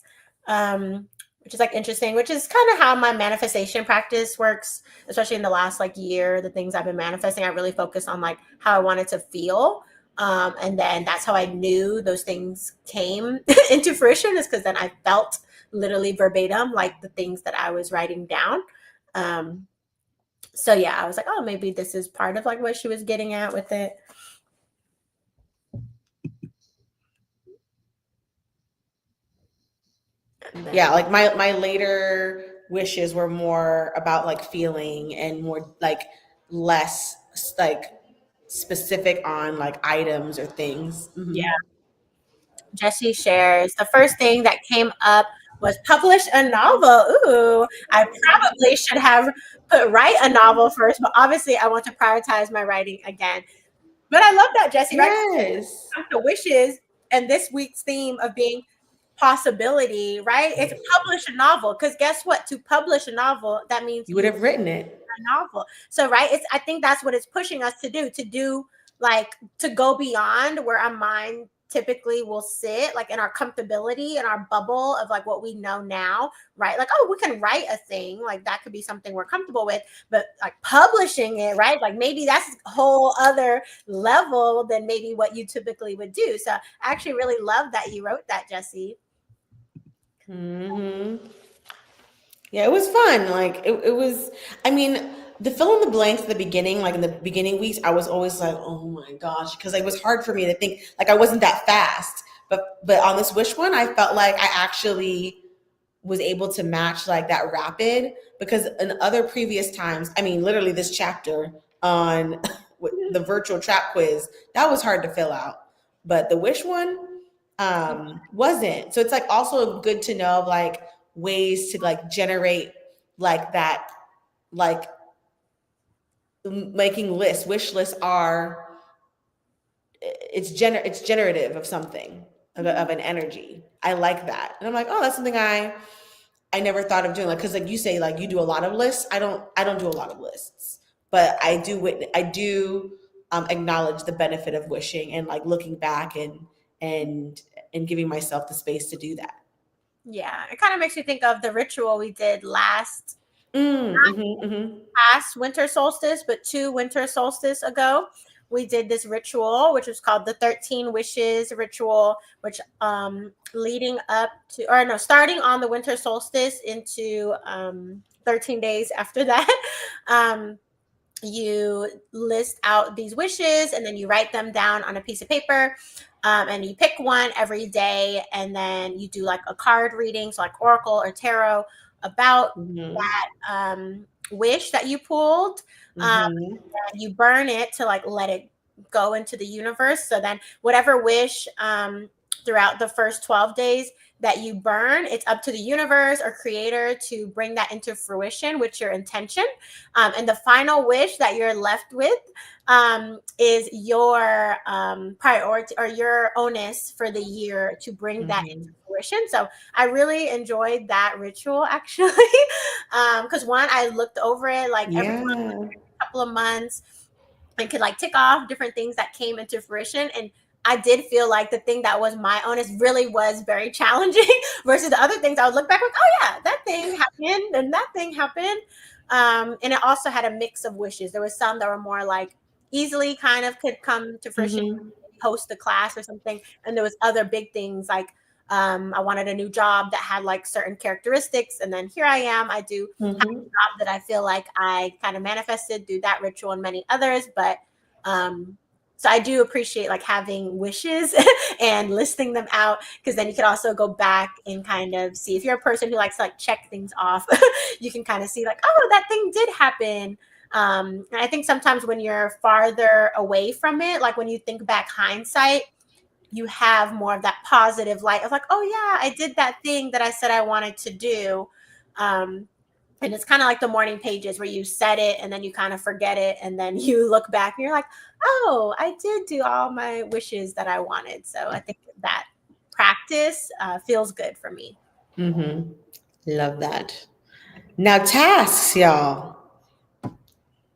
which is like interesting, which is kind of how my manifestation practice works, especially in the last like year. The things I've been manifesting, I really focus on like how I wanted to feel. And then that's how I knew those things came into fruition, is because then I felt literally verbatim like the things that I was writing down. Um, so yeah, I was like, oh, maybe this is part of like what she was getting at with it. Yeah, like my later wishes were more about like feeling and more like less like specific on like items or things. Yeah. Mm-hmm. Jesse shares the first thing that came up was publish a novel. Ooh, I probably should have put write a novel first, but obviously I want to prioritize my writing again. But I love that, Jesse, right? Yes. The wishes and this week's theme of being possibility, right? It's publish a novel. Because guess what? To publish a novel, that means You would have written it. novel. So right, it's I think that's what it's pushing us to do like to go beyond where our mind typically will sit, like in our comfortability in our bubble of like what we know now, right? Like, oh, we can write a thing, like that could be something we're comfortable with, but like publishing it, right? Like maybe that's a whole other level than maybe what you typically would do. So I actually really love that you wrote that, Jesse. Mm-hmm. Yeah, it was fun. Like it was, I mean, the fill in the blanks at the beginning, like in the beginning weeks, I was always like, oh my gosh, because it was hard for me to think, like I wasn't that fast. But on this wish one, I felt like I actually was able to match like that rapid, because in other previous times, I mean, literally this chapter on the virtual trap quiz, that was hard to fill out. But the wish one wasn't. So it's like also good to know like ways to like generate like that, like making lists. Wish lists are, it's generative of something, of an energy. I like that. And I'm like, oh, that's something I never thought of doing, like, because like you say, like you do a lot of lists. I don't do a lot of lists, but I do acknowledge the benefit of wishing and like looking back and and giving myself the space to do that. Yeah, it kind of makes me think of the ritual we did Mm-hmm. past winter solstice, but 2 winter solstice ago, we did this ritual, which was called the 13 Wishes ritual, which leading up to, or no, starting on the winter solstice into 13 days after that. um, you list out these wishes and then you write them down on a piece of paper, and you pick one every day, and then you do like a card reading, so like oracle or tarot, about Mm-hmm. that wish that you pulled. um, Mm-hmm. and you burn it to like let it go into the universe. So then whatever wish throughout the first 12 days that you burn, it's up to the universe or creator to bring that into fruition with your intention. And the final wish that you're left with is your priority or your onus for the year to bring that into Mm-hmm. fruition. So I really enjoyed that ritual actually, because one, I looked over it like every Yeah. couple of months and could like tick off different things that came into fruition. And I did feel like the thing that was my onus really was very challenging versus the other things I would look back like, oh yeah, that thing happened and that thing happened. And it also had a mix of wishes. There was some that were more like easily kind of could come to fruition, Mm-hmm. host the class or something. And there was other big things like I wanted a new job that had like certain characteristics. And then here I am. I do Mm-hmm. that I feel like I kind of manifested through that ritual and many others. But so I do appreciate like having wishes and listing them out, because then you can also go back and kind of see if you're a person who likes to like check things off. You can kind of see like, oh, that thing did happen. And I think sometimes when you're farther away from it, like when you think back hindsight, you have more of that positive light of like, oh yeah, I did that thing that I said I wanted to do. Um, and it's kind of like the morning pages where you said it and then you kind of forget it. And then you look back and you're like, oh, I did do all my wishes that I wanted. So I think that practice feels good for me. Mm-hmm. Love that. Now tasks, y'all.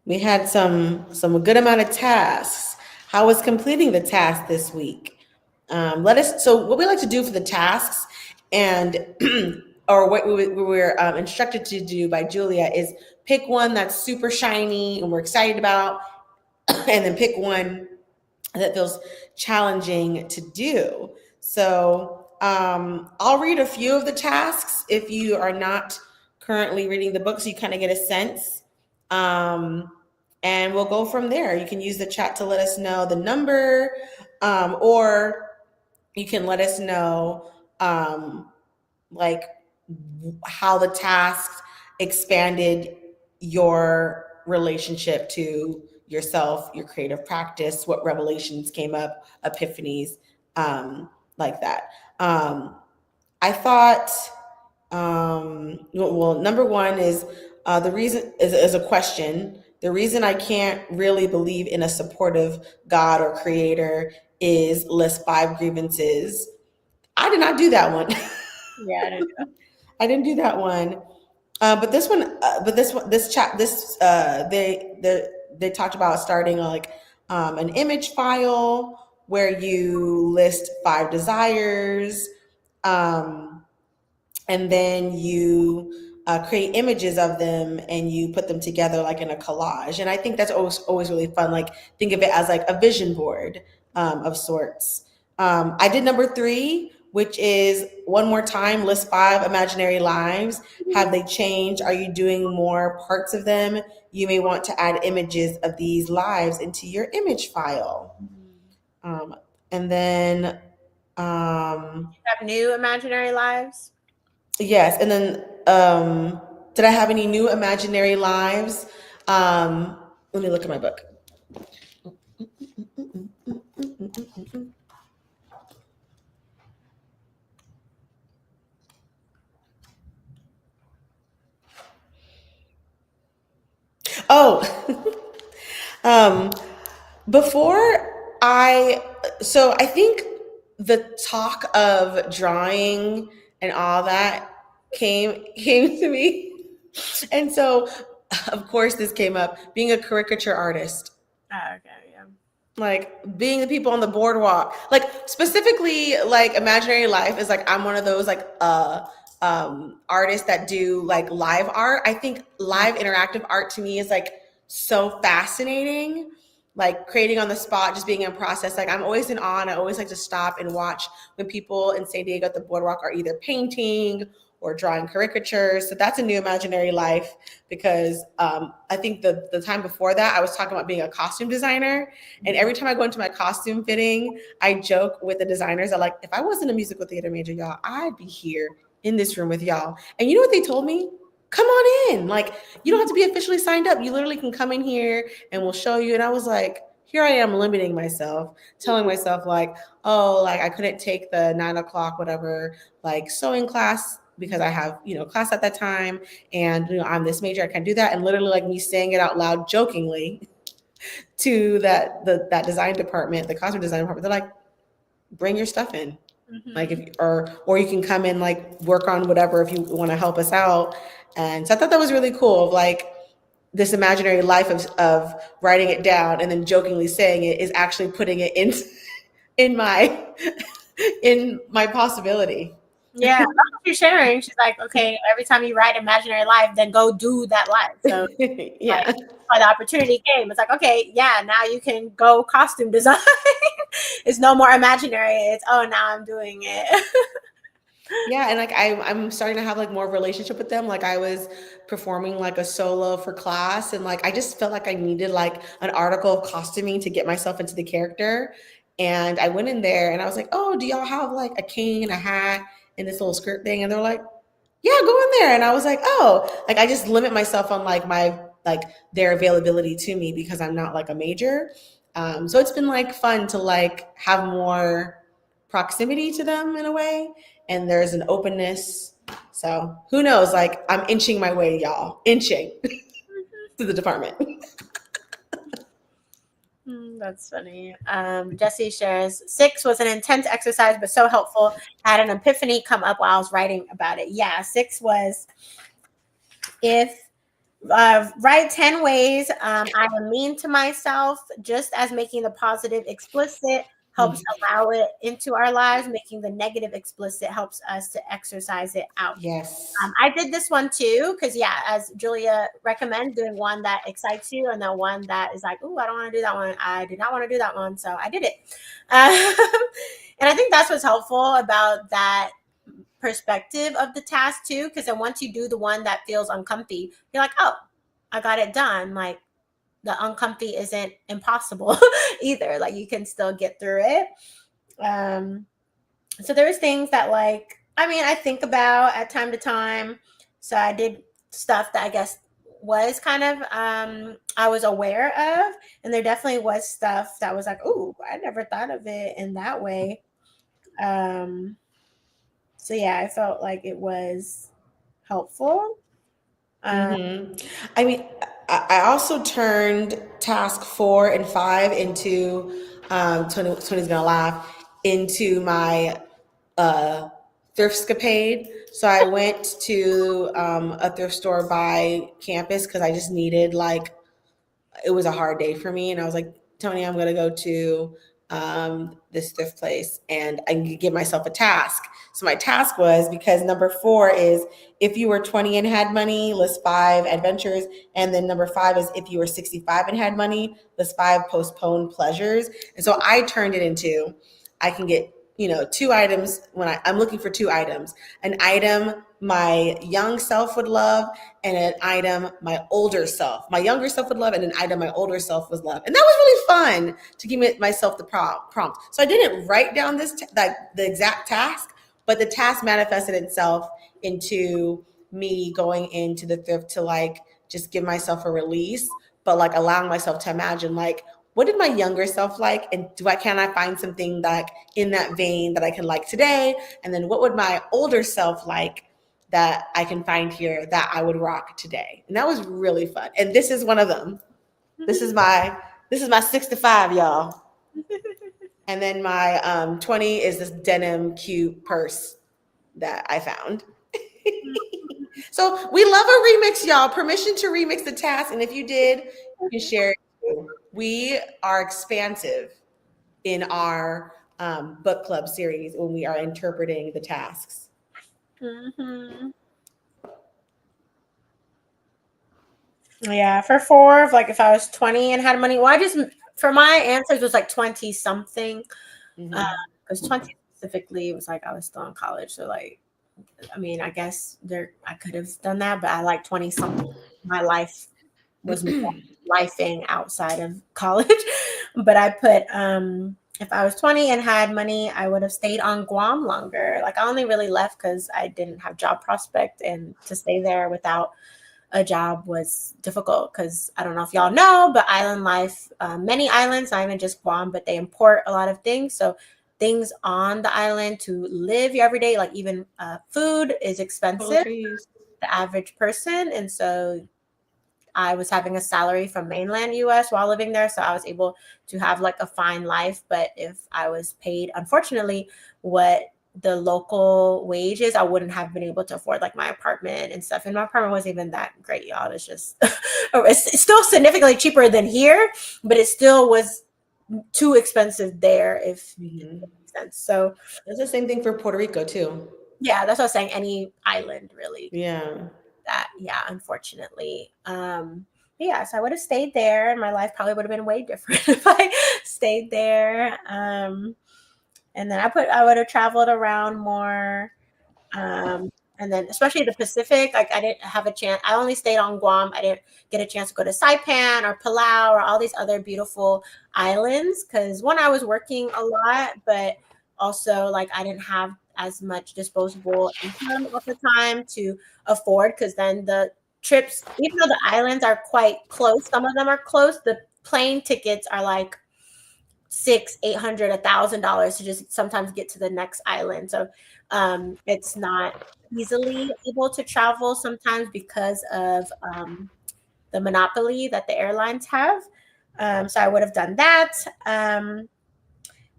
We had some good amount of tasks. How was completing the task this week? Let us. So what we like to do for the tasks, and or what we were instructed to do by Julia is pick one that's super shiny and we're excited about, and then pick one that feels challenging to do. So I'll read a few of the tasks if you are not currently reading the book, so you kind of get a sense. And we'll go from there. You can use the chat to let us know the number, or you can let us know like how the tasks expanded your relationship to yourself, your creative practice, what revelations came up, epiphanies, like that. I thought, well, number one is the reason is a question. The reason I can't really believe in a supportive God or creator is list 5 grievances. I did not do that one. Yeah, I didn't do that. I didn't do that one. But this one, they talked about starting like an image file where you list 5 desires, and then you create images of them and you put them together like in a collage. And I think that's always really fun. Like think of it as like a vision board of sorts. I did number 3, which is one more time, list 5 imaginary lives. Have they changed? Are you doing more parts of them? You may want to add images of these lives into your image file. And then Have new imaginary lives? yes, and then did I have any new imaginary lives? Let me look at my book. Oh, before so I think the talk of drawing and all that came to me. And so, of course, this came up, being a caricature artist. Oh, okay, yeah. Like being the people on the boardwalk, like specifically like imaginary life is like I'm one of those like artists that do like live art. I think live interactive art to me is like so fascinating, like creating on the spot, just being in process. Like I'm always in awe, and I always like to stop and watch when people in San Diego at the boardwalk are either painting or drawing caricatures. So that's a new imaginary life, because I think the time before that I was talking about being a costume designer, and every time I go into my costume fitting, I joke with the designers that like, if I wasn't a musical theater major, y'all, I'd be here in this room with y'all. And you know what they told me? Come on in. Like, you don't have to be officially signed up. You literally can come in here and we'll show you. And I was like, here I am limiting myself, telling myself like, oh, like I couldn't take the 9 o'clock, whatever, like sewing class because I have, class at that time. And, I'm this major, I can't do that. And literally like me saying it out loud jokingly to that design department, the costume design department, they're like, bring your stuff in. Like or you can come in, like work on whatever if you want to help us out. And so I thought that was really cool, of like this imaginary life of writing it down and then jokingly saying it is actually putting it in my in my possibility. Yeah, that's what she's sharing. She's like, okay, every time you write imaginary life, then go do that life. So yeah. Like, when the opportunity came, it's like, okay, yeah, now you can go costume design. It's no more imaginary. It's, oh, now I'm doing it. Yeah, and like I'm starting to have like more of a relationship with them. Like I was performing like a solo for class, and like I just felt like I needed like an article of costuming to get myself into the character. And I went in there and I was like, oh, do y'all have like a cane, a hat, and this little skirt thing? And they're like, yeah, go in there. And I was like, oh, like I just limit myself on like their availability to me because I'm not like a major. So it's been like fun to like have more proximity to them in a way, and there's an openness. So who knows? Like I'm inching my way, y'all, inching to the department. That's funny. Jesse shares 6 was an intense exercise, but so helpful. I had an epiphany come up while I was writing about it. Yeah, 6 was if write 10 ways I am mean to myself, just as making the positive explicit helps allow it into our lives. Making the negative explicit helps us to exercise it out. Yes. I did this one too, because yeah, as Julia recommends, doing one that excites you and then one that is like, oh, I don't want to do that one. I did not want to do that one, so I did it. And I think that's what's helpful about that perspective of the task too, because then once you do the one that feels uncomfy, you're like, oh, I got it done. Like the uncomfy isn't impossible either. Like you can still get through it. So there's things that like, I mean, I think about at time to time. So I did stuff that I guess was kind of I was aware of, and there definitely was stuff that was like, oh, I never thought of it in that way. So yeah, I felt like it was helpful. I mean, I also turned task 4 and 5 into Tony's gonna laugh, into my thriftscapade. So I went to a thrift store by campus because I just needed, like, it was a hard day for me, and I was like, Tony, I'm gonna go to this thrift place and I can give myself a task. So my task was, because number 4 is if you were 20 and had money, list 5 adventures, and then number 5 is if you were 65 and had money, list 5 postponed pleasures. And so I turned it into, I can get 2 items when I'm looking for 2 items. An item my young self would love, and an item my younger self would love, and an item my older self would love. And that was really fun to give myself the prompt. So I didn't write down the exact task, but the task manifested itself into me going into the thrift to like just give myself a release, but like allowing myself to imagine, like, what did my younger self like? And can I find something like in that vein that I can like today? And then what would my older self like that I can find here that I would rock today? And that was really fun. And this is one of them. This is my 65, y'all. And then my 20 is this denim cute purse that I found. So we love a remix, y'all. Permission to remix the task. And if you did, you can share it too. We are expansive in our book club series when we are interpreting the tasks. Yeah, for 4, like if I was 20 and had money, well, I just, for my answers was like 20 something. Because 20 specifically was like I was still in college. So like, I mean, I guess I could have done that, but I like 20 something. My life was lifing outside of college. But I put if I was 20 and had money, I would have stayed on Guam longer. Like I only really left because I didn't have job prospect, and to stay there without a job was difficult because I don't know if y'all know, but island life, many islands, not even just Guam, but they import a lot of things. So things on the island to live every day, like even food is expensive for the average person. And so I was having a salary from mainland US while living there. So I was able to have like a fine life. But if I was paid, unfortunately, what the local wages, I wouldn't have been able to afford like my apartment and stuff. And my apartment wasn't even that great, y'all. It was just, it's still significantly cheaper than here, but it still was too expensive there, if it makes sense. So it's the same thing for Puerto Rico too. Yeah, that's what I was saying. Any island, really. Yeah. Unfortunately. Yeah, so I would have stayed there, and my life probably would have been way different if I stayed there. And then I would have traveled around more. And then especially the Pacific, like I didn't have a chance. I only stayed on Guam. I didn't get a chance to go to Saipan or Palau or all these other beautiful islands because one, I was working a lot, but also like I didn't have as much disposable income at the time to afford, because then the trips, even though the islands are quite close, some of them are close, the plane tickets are like $600, $800, $1,000 to just sometimes get to the next island. So it's not easily able to travel sometimes because of the monopoly that the airlines have. So I would have done that.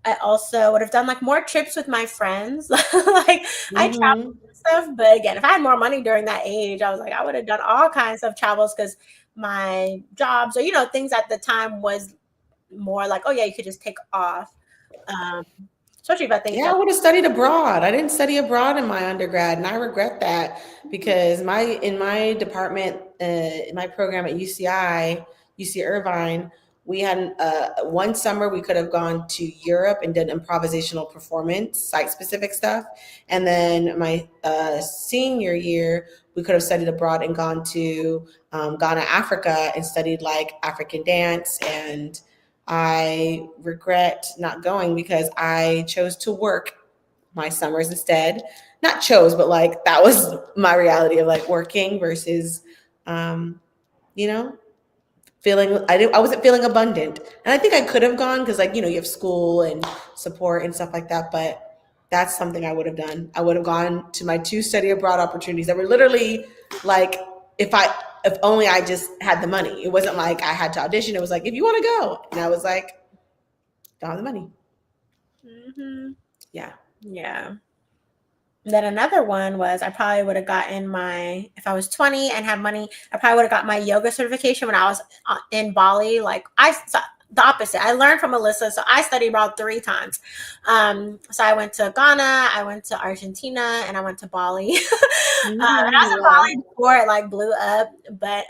I also would have done like more trips with my friends. Like I traveled and stuff, but again, if I had more money during that age, I was like, I would have done all kinds of travels because my jobs or, things at the time was more like, oh yeah, you could just take off. Especially if I think Yeah, I would have studied abroad. I didn't study abroad in my undergrad, and I regret that because in my department, in my program at UC Irvine, we had one summer we could have gone to Europe and did improvisational performance, site specific stuff, and then my senior year we could have studied abroad and gone to Ghana, Africa, and studied like African dance and I regret not going because I chose to work my summers instead. Not chose, but like that was my reality of like working versus, um, you know, I wasn't feeling abundant, and I think I could have gone because like you have school and support and stuff like that, but that's something I would have done. I would have gone to my 2 study abroad opportunities that were literally like if I if only I just had the money. It wasn't like I had to audition. It was like if you want to go, and I was like, don't have the money. Mm-hmm. Yeah. Yeah. Then another one was I probably would have gotten if I was 20 and had money, I probably would have got my yoga certification when I was in Bali. The opposite. I learned from Alyssa, so I studied about 3 times. So I went to Ghana, I went to Argentina, and I went to Bali. And I was in Bali before it like blew up, but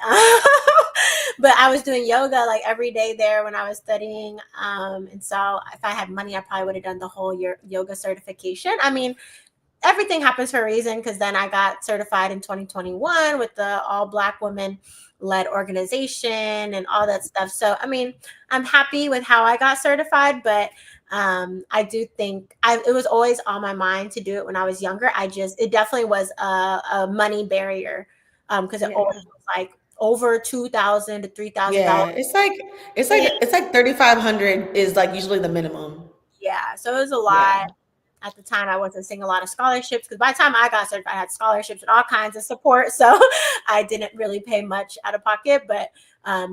but I was doing yoga like every day there when I was studying. And so if I had money, I probably would have done the whole yoga certification. I mean, everything happens for a reason because then I got certified in 2021 with the all Black women led organization and all that stuff. So, I mean, I'm happy with how I got certified, but I do think it was always on my mind to do it when I was younger. It definitely was a money barrier because it always was like over $2,000 to $3,000. Yeah, it's like 3,500 is like usually the minimum. Yeah, so it was a Yeah. lot. At the time, I wasn't seeing a lot of scholarships because by the time I got certified, I had scholarships and all kinds of support. So I didn't really pay much out of pocket. But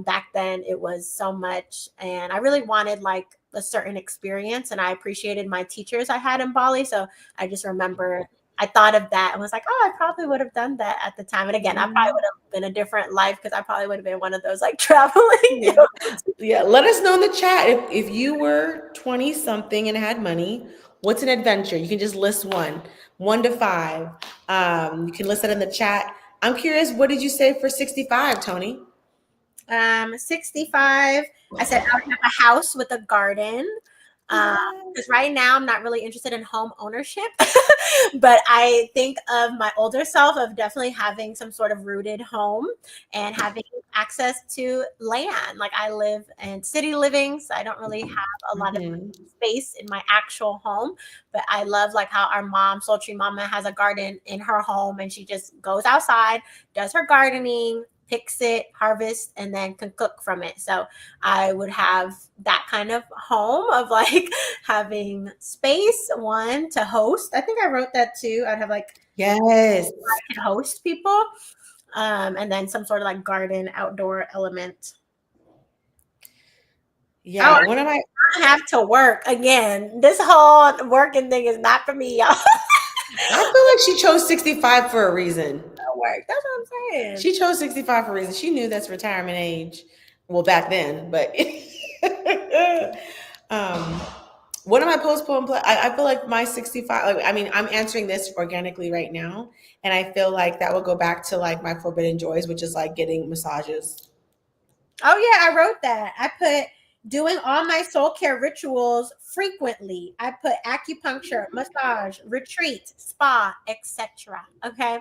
back then, it was so much. And I really wanted like a certain experience. And I appreciated my teachers I had in Bali. So I just remember I thought of that and was like, oh, I probably would have done that at the time. And again, I probably would have been a different life because I probably would have been one of those like traveling. Yeah, let us know in the chat if you were 20 something and had money, what's an adventure? You can just list one to five. You can list it in the chat. I'm curious, what did you say for 65, Tony? 65. I said I would have a house with a garden. Because right now I'm not really interested in home ownership, but I think of my older self of definitely having some sort of rooted home and having access to land. Like I live in city living, so I don't really have a lot of space in my actual home, but I love like how our mom, Sultry Mama, has a garden in her home and she just goes outside, does her gardening, picks it, harvests, and then can cook from it. So I would have that kind of home of like having space, one to host. I think I wrote that too. I'd have like yes, I can host people, and then some sort of like garden outdoor element. Yeah, one of my I have to work again. This whole working thing is not for me, y'all. I feel like she chose 65 for a reason. Work. That's what I'm saying. She chose 65 for a reason. She knew that's retirement age. Well, back then, but one of my postponed I feel like my 65, I mean, I'm answering this organically right now. And I feel like that would go back to like my forbidden joys, which is like getting massages. Oh yeah, I wrote that. I put doing all my soul care rituals frequently. I put acupuncture, massage, retreat, spa, etc. Okay.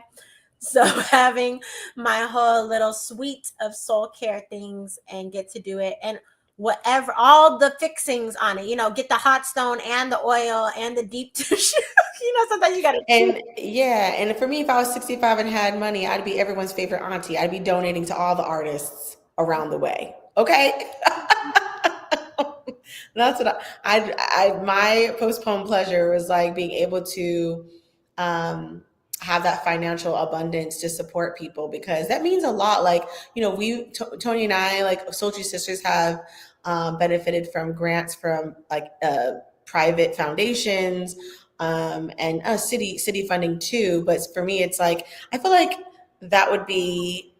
So having my whole little suite of soul care things and get to do it and whatever, all the fixings on it, get the hot stone and the oil and the deep tissue. Sometimes you got to. And yeah, and for me, if I was 65 and had money, I'd be everyone's favorite auntie. I'd be donating to all the artists around the way. Okay. That's what my postponed pleasure was like being able to have that financial abundance to support people because that means a lot. Like, Tony and I, like Sultry Sisters, have benefited from grants from like private foundations and city funding too. But for me, it's like I feel like that would be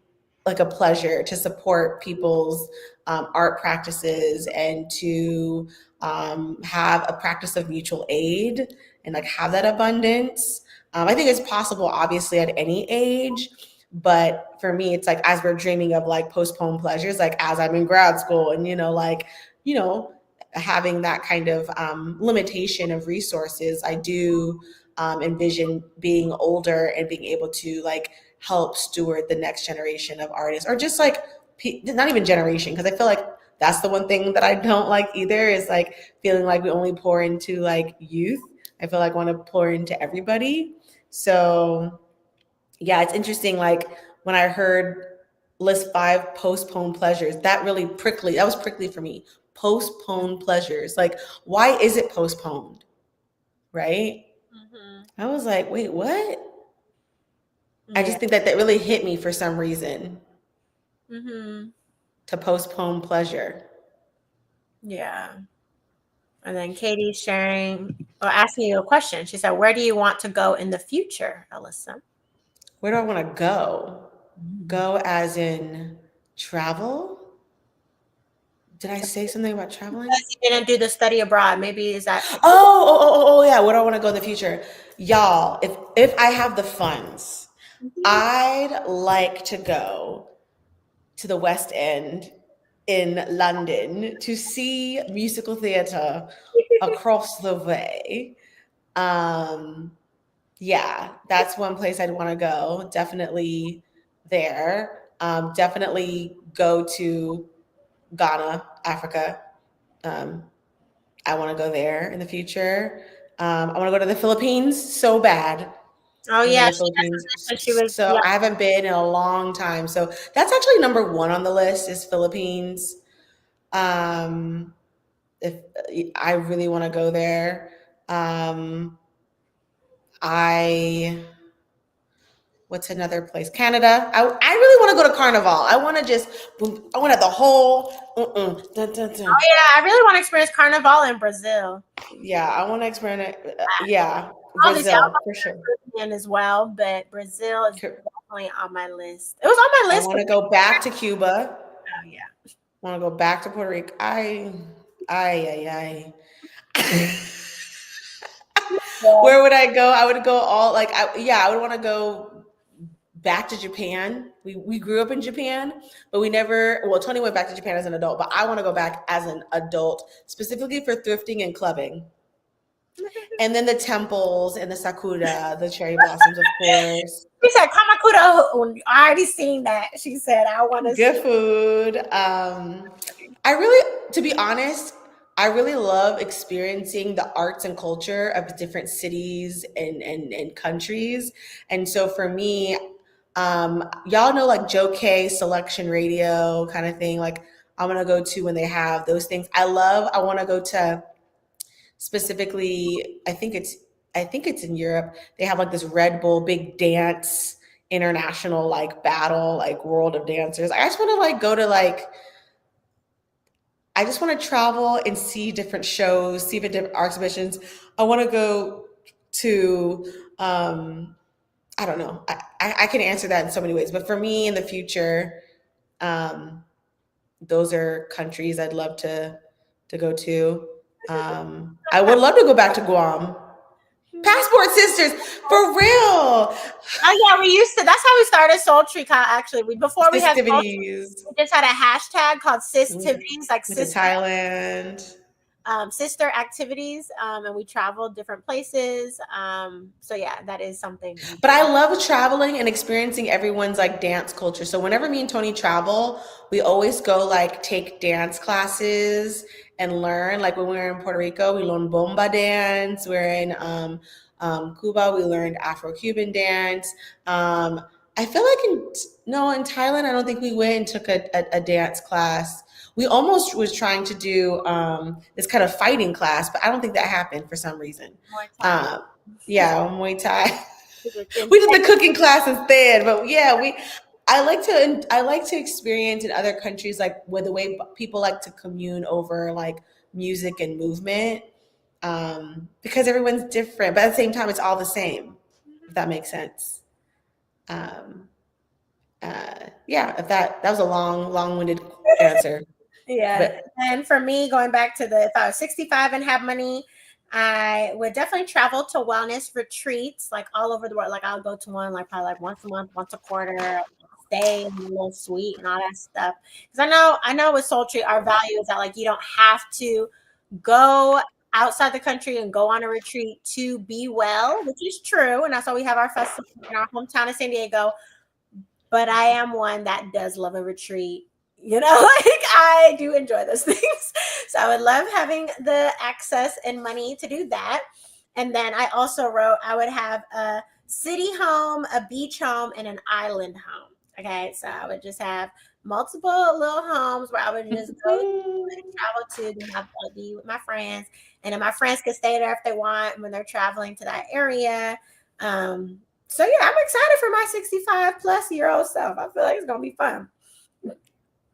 like a pleasure to support people's art practices and to have a practice of mutual aid and like have that abundance. I think it's possible, obviously, at any age. But for me, it's like as we're dreaming of like postponed pleasures, like as I'm in grad school and, you know, having that kind of limitation of resources, I do envision being older and being able to like help steward the next generation of artists, or just like not even generation, because I feel like that's the one thing that I don't like either, is like feeling like we only pour into like youth. I feel like I want to pour into everybody. So yeah, it's interesting. Like when I heard list 5 postponed pleasures, that was prickly for me. Postponed pleasures. Like, why is it postponed? Right? Mm-hmm. I was like, wait, what? I Yeah. just think that really hit me for some reason, Mm-hmm. to postpone pleasure. Yeah. And then Katie's sharing or asking you a question. She said, "Where do you want to go in the future, Alyssa?" Where do I want to go? Go as in travel? Did I say something about traveling? Because you didn't do the study abroad. Maybe is that Oh, yeah. Where do I want to go in the future? Y'all, if I have the funds, I'd like to go to the West End in London to see musical theater across the way. Yeah, that's one place I'd want to go. Definitely there. Definitely go to Ghana, Africa. Um, I want to go there in the future. I want to go to the Philippines so bad. Oh I want to yeah, go to the she Philippines. mentioned she was So I haven't been in a long time. So that's actually number 1 on the list, is Philippines. Um, if I really want to go there. I What's another place? Canada. I really want to go to Carnival. I want to just, I want to the whole. Dun, dun, dun. Oh yeah, I really want to experience Carnival in Brazil. Yeah, I want to experiment. Yeah, Obviously, I Brazil want for sure. Caribbean as well, but Brazil is definitely on my list. It was on my I list. want to go back to Cuba. Oh yeah. I want to go back to Puerto Rico. I. Where would I go? I would go all like, I would want to go back to Japan. We grew up in Japan, but we never. Well, Tony went back to Japan as an adult, but I want to go back as an adult, specifically for thriving and clubbing. And then the temples and the sakura, the cherry blossoms, of course. She said Kamakura. I already seen that. She said I want to Good see. food. I really, to be honest, I really love experiencing the arts and culture of different cities and countries. And so for me, y'all know like Joe K selection radio kind of thing. Like I'm gonna go to when they have those things. I want to go to, specifically, I think it's in Europe. They have like this Red Bull big dance international like battle, like world of dancers. I just want to like go to like, I just want to travel and see different shows, see the different exhibitions. I want to go to, I don't know. I can answer that in so many ways, but for me in the future, um, those are countries I'd love to go to. I would love to go back to Guam. Passport Sisters, for real. Oh yeah, we used to. That's how we started Soul Tree. Actually, before we had Soul Tree, Festivities. we just had a hashtag called Sistivities, like Went to sister, Thailand. sister activities, and we traveled different places. So yeah, that is something. But I love traveling and experiencing everyone's like dance culture. So whenever me and Tony travel, we always go like take dance classes and learn. Like when we were in Puerto Rico, we learned bomba dance. We're in Cuba, we learned Afro-Cuban dance. I feel like in Thailand, I don't think we went and took a dance class. We almost was trying to do this kind of fighting class, but I don't think that happened for some reason. Yeah, Muay Thai. We did the cooking class instead, but yeah, I like to experience in other countries like with the way people like to commune over like music and movement, because everyone's different, but at the same time, it's all the same. If that makes sense. Yeah, if that was a long-winded answer. Yeah. But And for me, going back to if I was 65 and have money, I would definitely travel to wellness retreats like all over the world. Like I'll go to one like probably like once a month, once a quarter, stay in a little suite and all that stuff. Because I know with Sultry, our value is that like you don't have to go outside the country and go on a retreat to be well, which is true. And that's why we have our festival in our hometown of San Diego. But I am one that does love a retreat. Like I do enjoy those things. So I would love having the access and money to do that. And then I also wrote I would have a city home, a beach home, and an island home. Okay. So I would just have multiple little homes where I would just go and travel to and have be with my friends. And then my friends could stay there if they want when they're traveling to that area. So yeah, I'm excited for my 65 plus year old self. I feel like it's gonna be fun.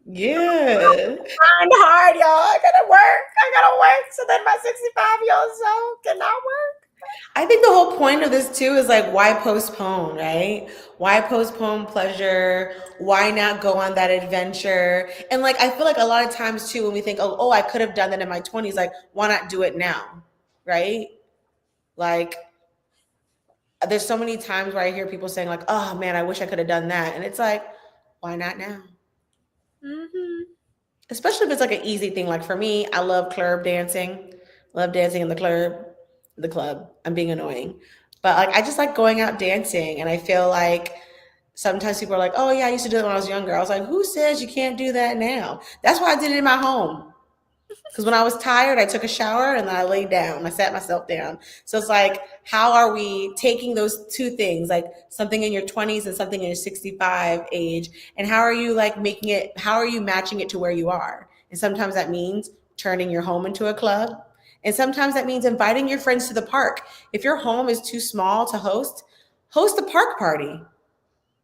yeah. Grind hard, y'all. I gotta work. So then my 65-year-old self cannot work. I think the whole point of this too is like, why postpone, right? Why postpone pleasure? Why not go on that adventure? And like, I feel like a lot of times too, when we think, oh, I could have done that in my 20s, like, why not do it now? Right? Like, there's so many times where I hear people saying like, oh man, I wish I could have done that. And it's like, why not now? Mm-hmm. Especially if it's like an easy thing. Like for me, I love club dancing. Love dancing in the club. The club. I'm being annoying. But like I just like going out dancing. And I feel like sometimes people are like, oh yeah, I used to do it when I was younger. I was like, who says you can't do that now? That's why I did it in my home. Because when I was tired, I took a shower and then I laid down. I sat myself down. So it's like, how are we taking those two things, like something in your 20s and something in your 65 age, and how are you like making it, how are you matching it to where you are? And sometimes that means turning your home into a club. And sometimes that means inviting your friends to the park. If your home is too small to host a park party.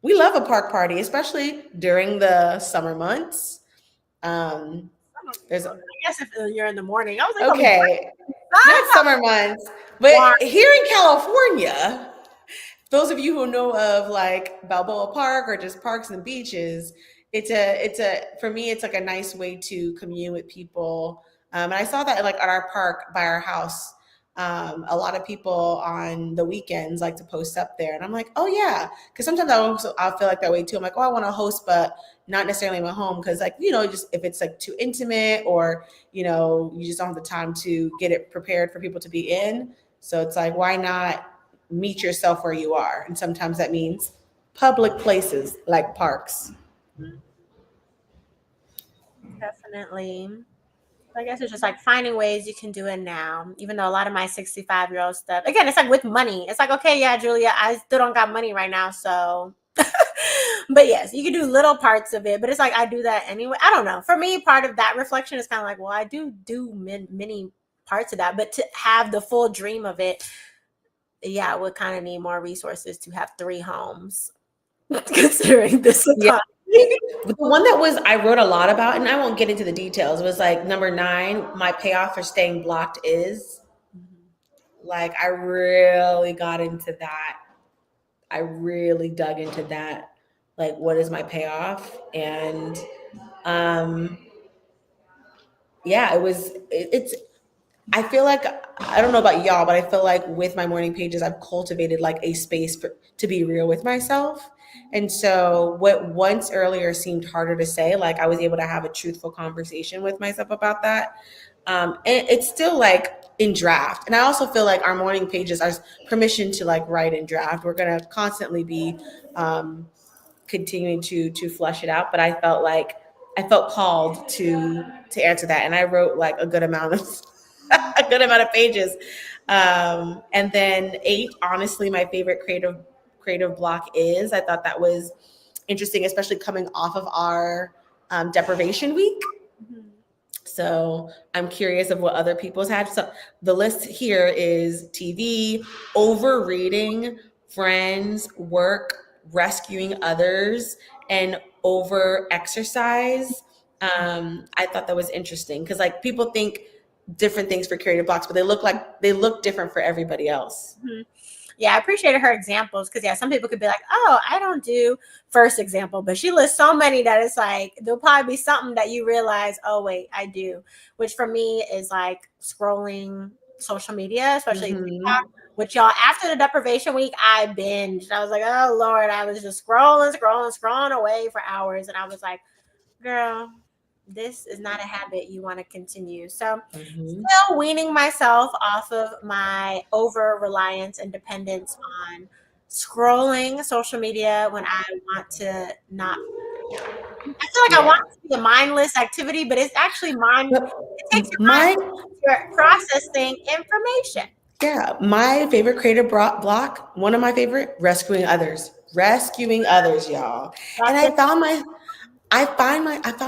We love a park party, especially during the summer months. There's I guess if you're in the morning, I was like, okay, not summer months, but here in California, those of you who know of like Balboa Park or just parks and beaches, it's a for me it's like a nice way to commune with people. And I saw that like at our park by our house. A lot of people on the weekends like to post up there, and I'm like, oh yeah, because sometimes I'll feel like that way too. I'm like, oh, I want to host, but not necessarily in my home because like just if it's like too intimate or you just don't have the time to get it prepared for people to be in. So it's like, why not meet yourself where you are? And sometimes that means public places like parks. definitely. I guess it's just like finding ways you can do it now, even though a lot of my 65-year-old stuff, again, it's like with money. It's like, okay, yeah, Julia, I still don't got money right now. So, but yes, you can do little parts of it, but it's like, I do that anyway. I don't know. For me, part of that reflection is kind of like, well, I do many parts of that, but to have the full dream of it, yeah, I would kind of need more resources to have 3 homes considering this Yeah. economy. But the one that was I wrote a lot about, and I won't get into the details, was like number 9, my payoff for staying blocked is. Like I really got into that. I really dug into that. Like, what is my payoff? And um yeah, it's I feel like I don't know about y'all, but I feel like with my morning pages, I've cultivated like a space to be real with myself. And so, what once earlier seemed harder to say, like I was able to have a truthful conversation with myself about that. And it's still like in draft. And I also feel like our morning pages are permission to like write in draft. We're gonna constantly be continuing to flush it out. But I felt called to answer that, and I wrote like a good amount of a good amount of pages. And then 8, honestly, my favorite creative block is. I thought that was interesting, especially coming off of our deprivation week. So I'm curious of what other people's had. So the list here is TV, overreading, friends, work, rescuing others, and over exercise. I thought that was interesting because like people think different things for creative blocks, but they look different for everybody else. Yeah, I appreciated her examples because some people could be like, oh, I don't do first example, but she lists so many that it's like there'll probably be something that you realize, oh wait, I do, which for me is like scrolling social media, especially TikTok. Which y'all, after the deprivation week, I binged. I was like, oh Lord, I was just scrolling away for hours, and I was like, girl, this is not a habit you want to continue. So still weaning myself off of my over reliance and dependence on scrolling social media when I want to not. I feel like I want it to be a mindless activity, but it's actually mind. It takes your mind to processing information. Yeah, my favorite creative block, one of my favorite, rescuing others, y'all. And I found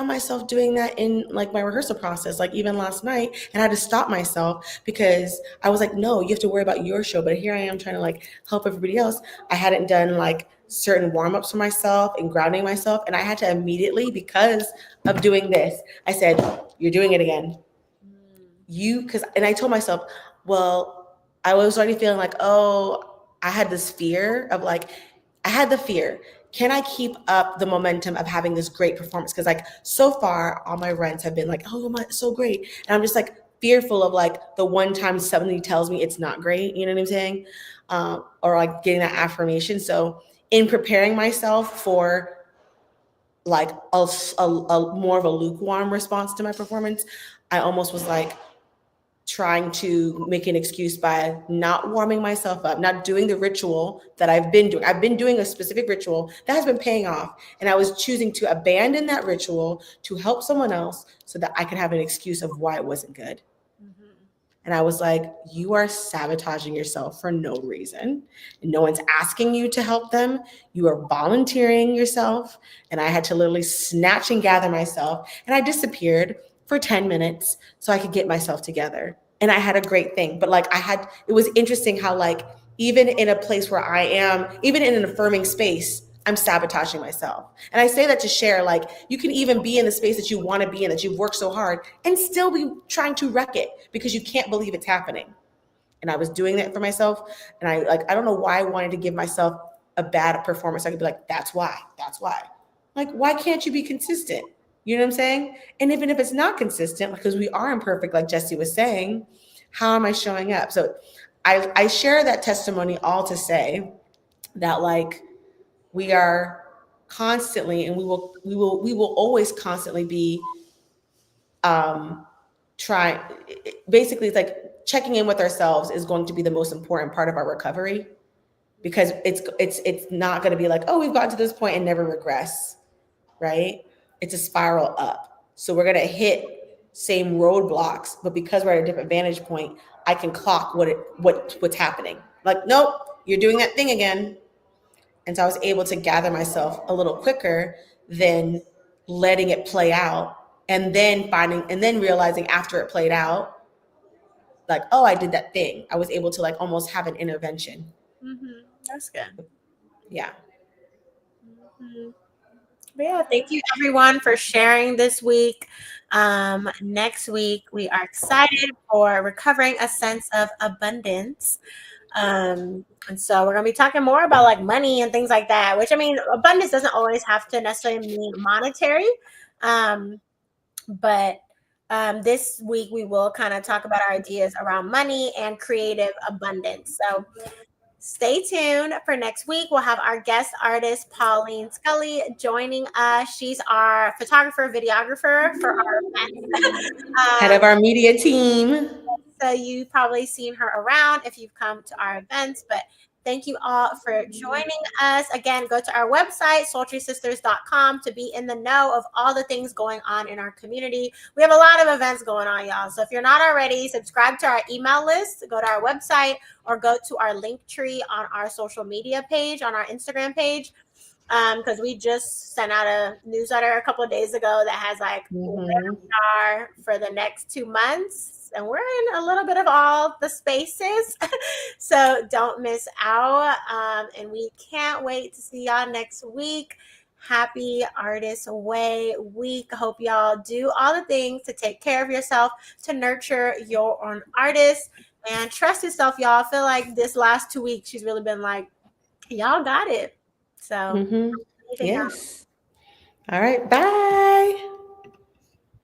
myself doing that in like my rehearsal process, like even last night, and I had to stop myself because I was like, no, you have to worry about your show. But here I am trying to like help everybody else. I hadn't done like certain warm-ups for myself and grounding myself. And I had to immediately, because of doing this, I said, you're doing it again. And I told myself, well, I was already feeling like, oh, I had this fear of like, I had the fear. Can I keep up the momentum of having this great performance? Because like so far, all my runs have been like, oh my, so great. And I'm just like fearful of like the one time somebody tells me it's not great. You know what I'm saying? Or like getting that affirmation. So in preparing myself for like a more of a lukewarm response to my performance, I almost was like, trying to make an excuse by not warming myself up, not doing the ritual that I've been doing. I've been doing a specific ritual that has been paying off. And I was choosing to abandon that ritual to help someone else so that I could have an excuse of why it wasn't good. And I was like, you are sabotaging yourself for no reason. And no one's asking you to help them. You are volunteering yourself. And I had to literally snatch and gather myself. And I disappeared for 10 minutes so I could get myself together. And I had a great thing. But like it was interesting how like, even in a place where I am, even in an affirming space, I'm sabotaging myself. And I say that to share, like, you can even be in the space that you want to be in, that you've worked so hard, and still be trying to wreck it because you can't believe it's happening. And I was doing that for myself. And I don't know why I wanted to give myself a bad performance. I could be like, that's why. Like, why can't you be consistent? You know what I'm saying? And even if it's not consistent, because we are imperfect, like Jesse was saying, how am I showing up? So I share that testimony all to say that, like, we are constantly, and we will always constantly be trying. Basically, it's like checking in with ourselves is going to be the most important part of our recovery, because it's not going to be like, oh, we've gotten to this point and never regress, right? It's a spiral up. So we're going to hit same roadblocks, but because we're at a different vantage point, I can clock what's happening. Like, nope, you're doing that thing again. And so I was able to gather myself a little quicker than letting it play out, and then realizing after it played out, like, oh, I did that thing. I was able to like almost have an intervention. That's good. Yeah. But yeah, thank you everyone for sharing this week. Next week, we are excited for recovering a sense of abundance. And so we're going to be talking more about like money and things like that, which, I mean, abundance doesn't always have to necessarily mean monetary. But this week we will kind of talk about our ideas around money and creative abundance. So stay tuned for next week. We'll have our guest artist, Pauline Scully, joining us. She's our photographer, videographer for our event. Head of our media team. So you've probably seen her around if you've come to our events, but thank you all for joining us. Again, go to our website, sultrysisters.com, to be in the know of all the things going on in our community. We have a lot of events going on, y'all. So if you're not already, subscribe to our email list, go to our website, or go to our link tree on our social media page, on our Instagram page. Because we just sent out a newsletter a couple of days ago that has like where we are for the next 2 months, and we're in a little bit of all the spaces. So don't miss out. And we can't wait to see y'all next week. Happy Artist Way week. Hope y'all do all the things to take care of yourself, to nurture your own artist. And trust yourself, y'all. I feel like this last 2 weeks, she's really been like, y'all got it. So, Yes. All right. Bye.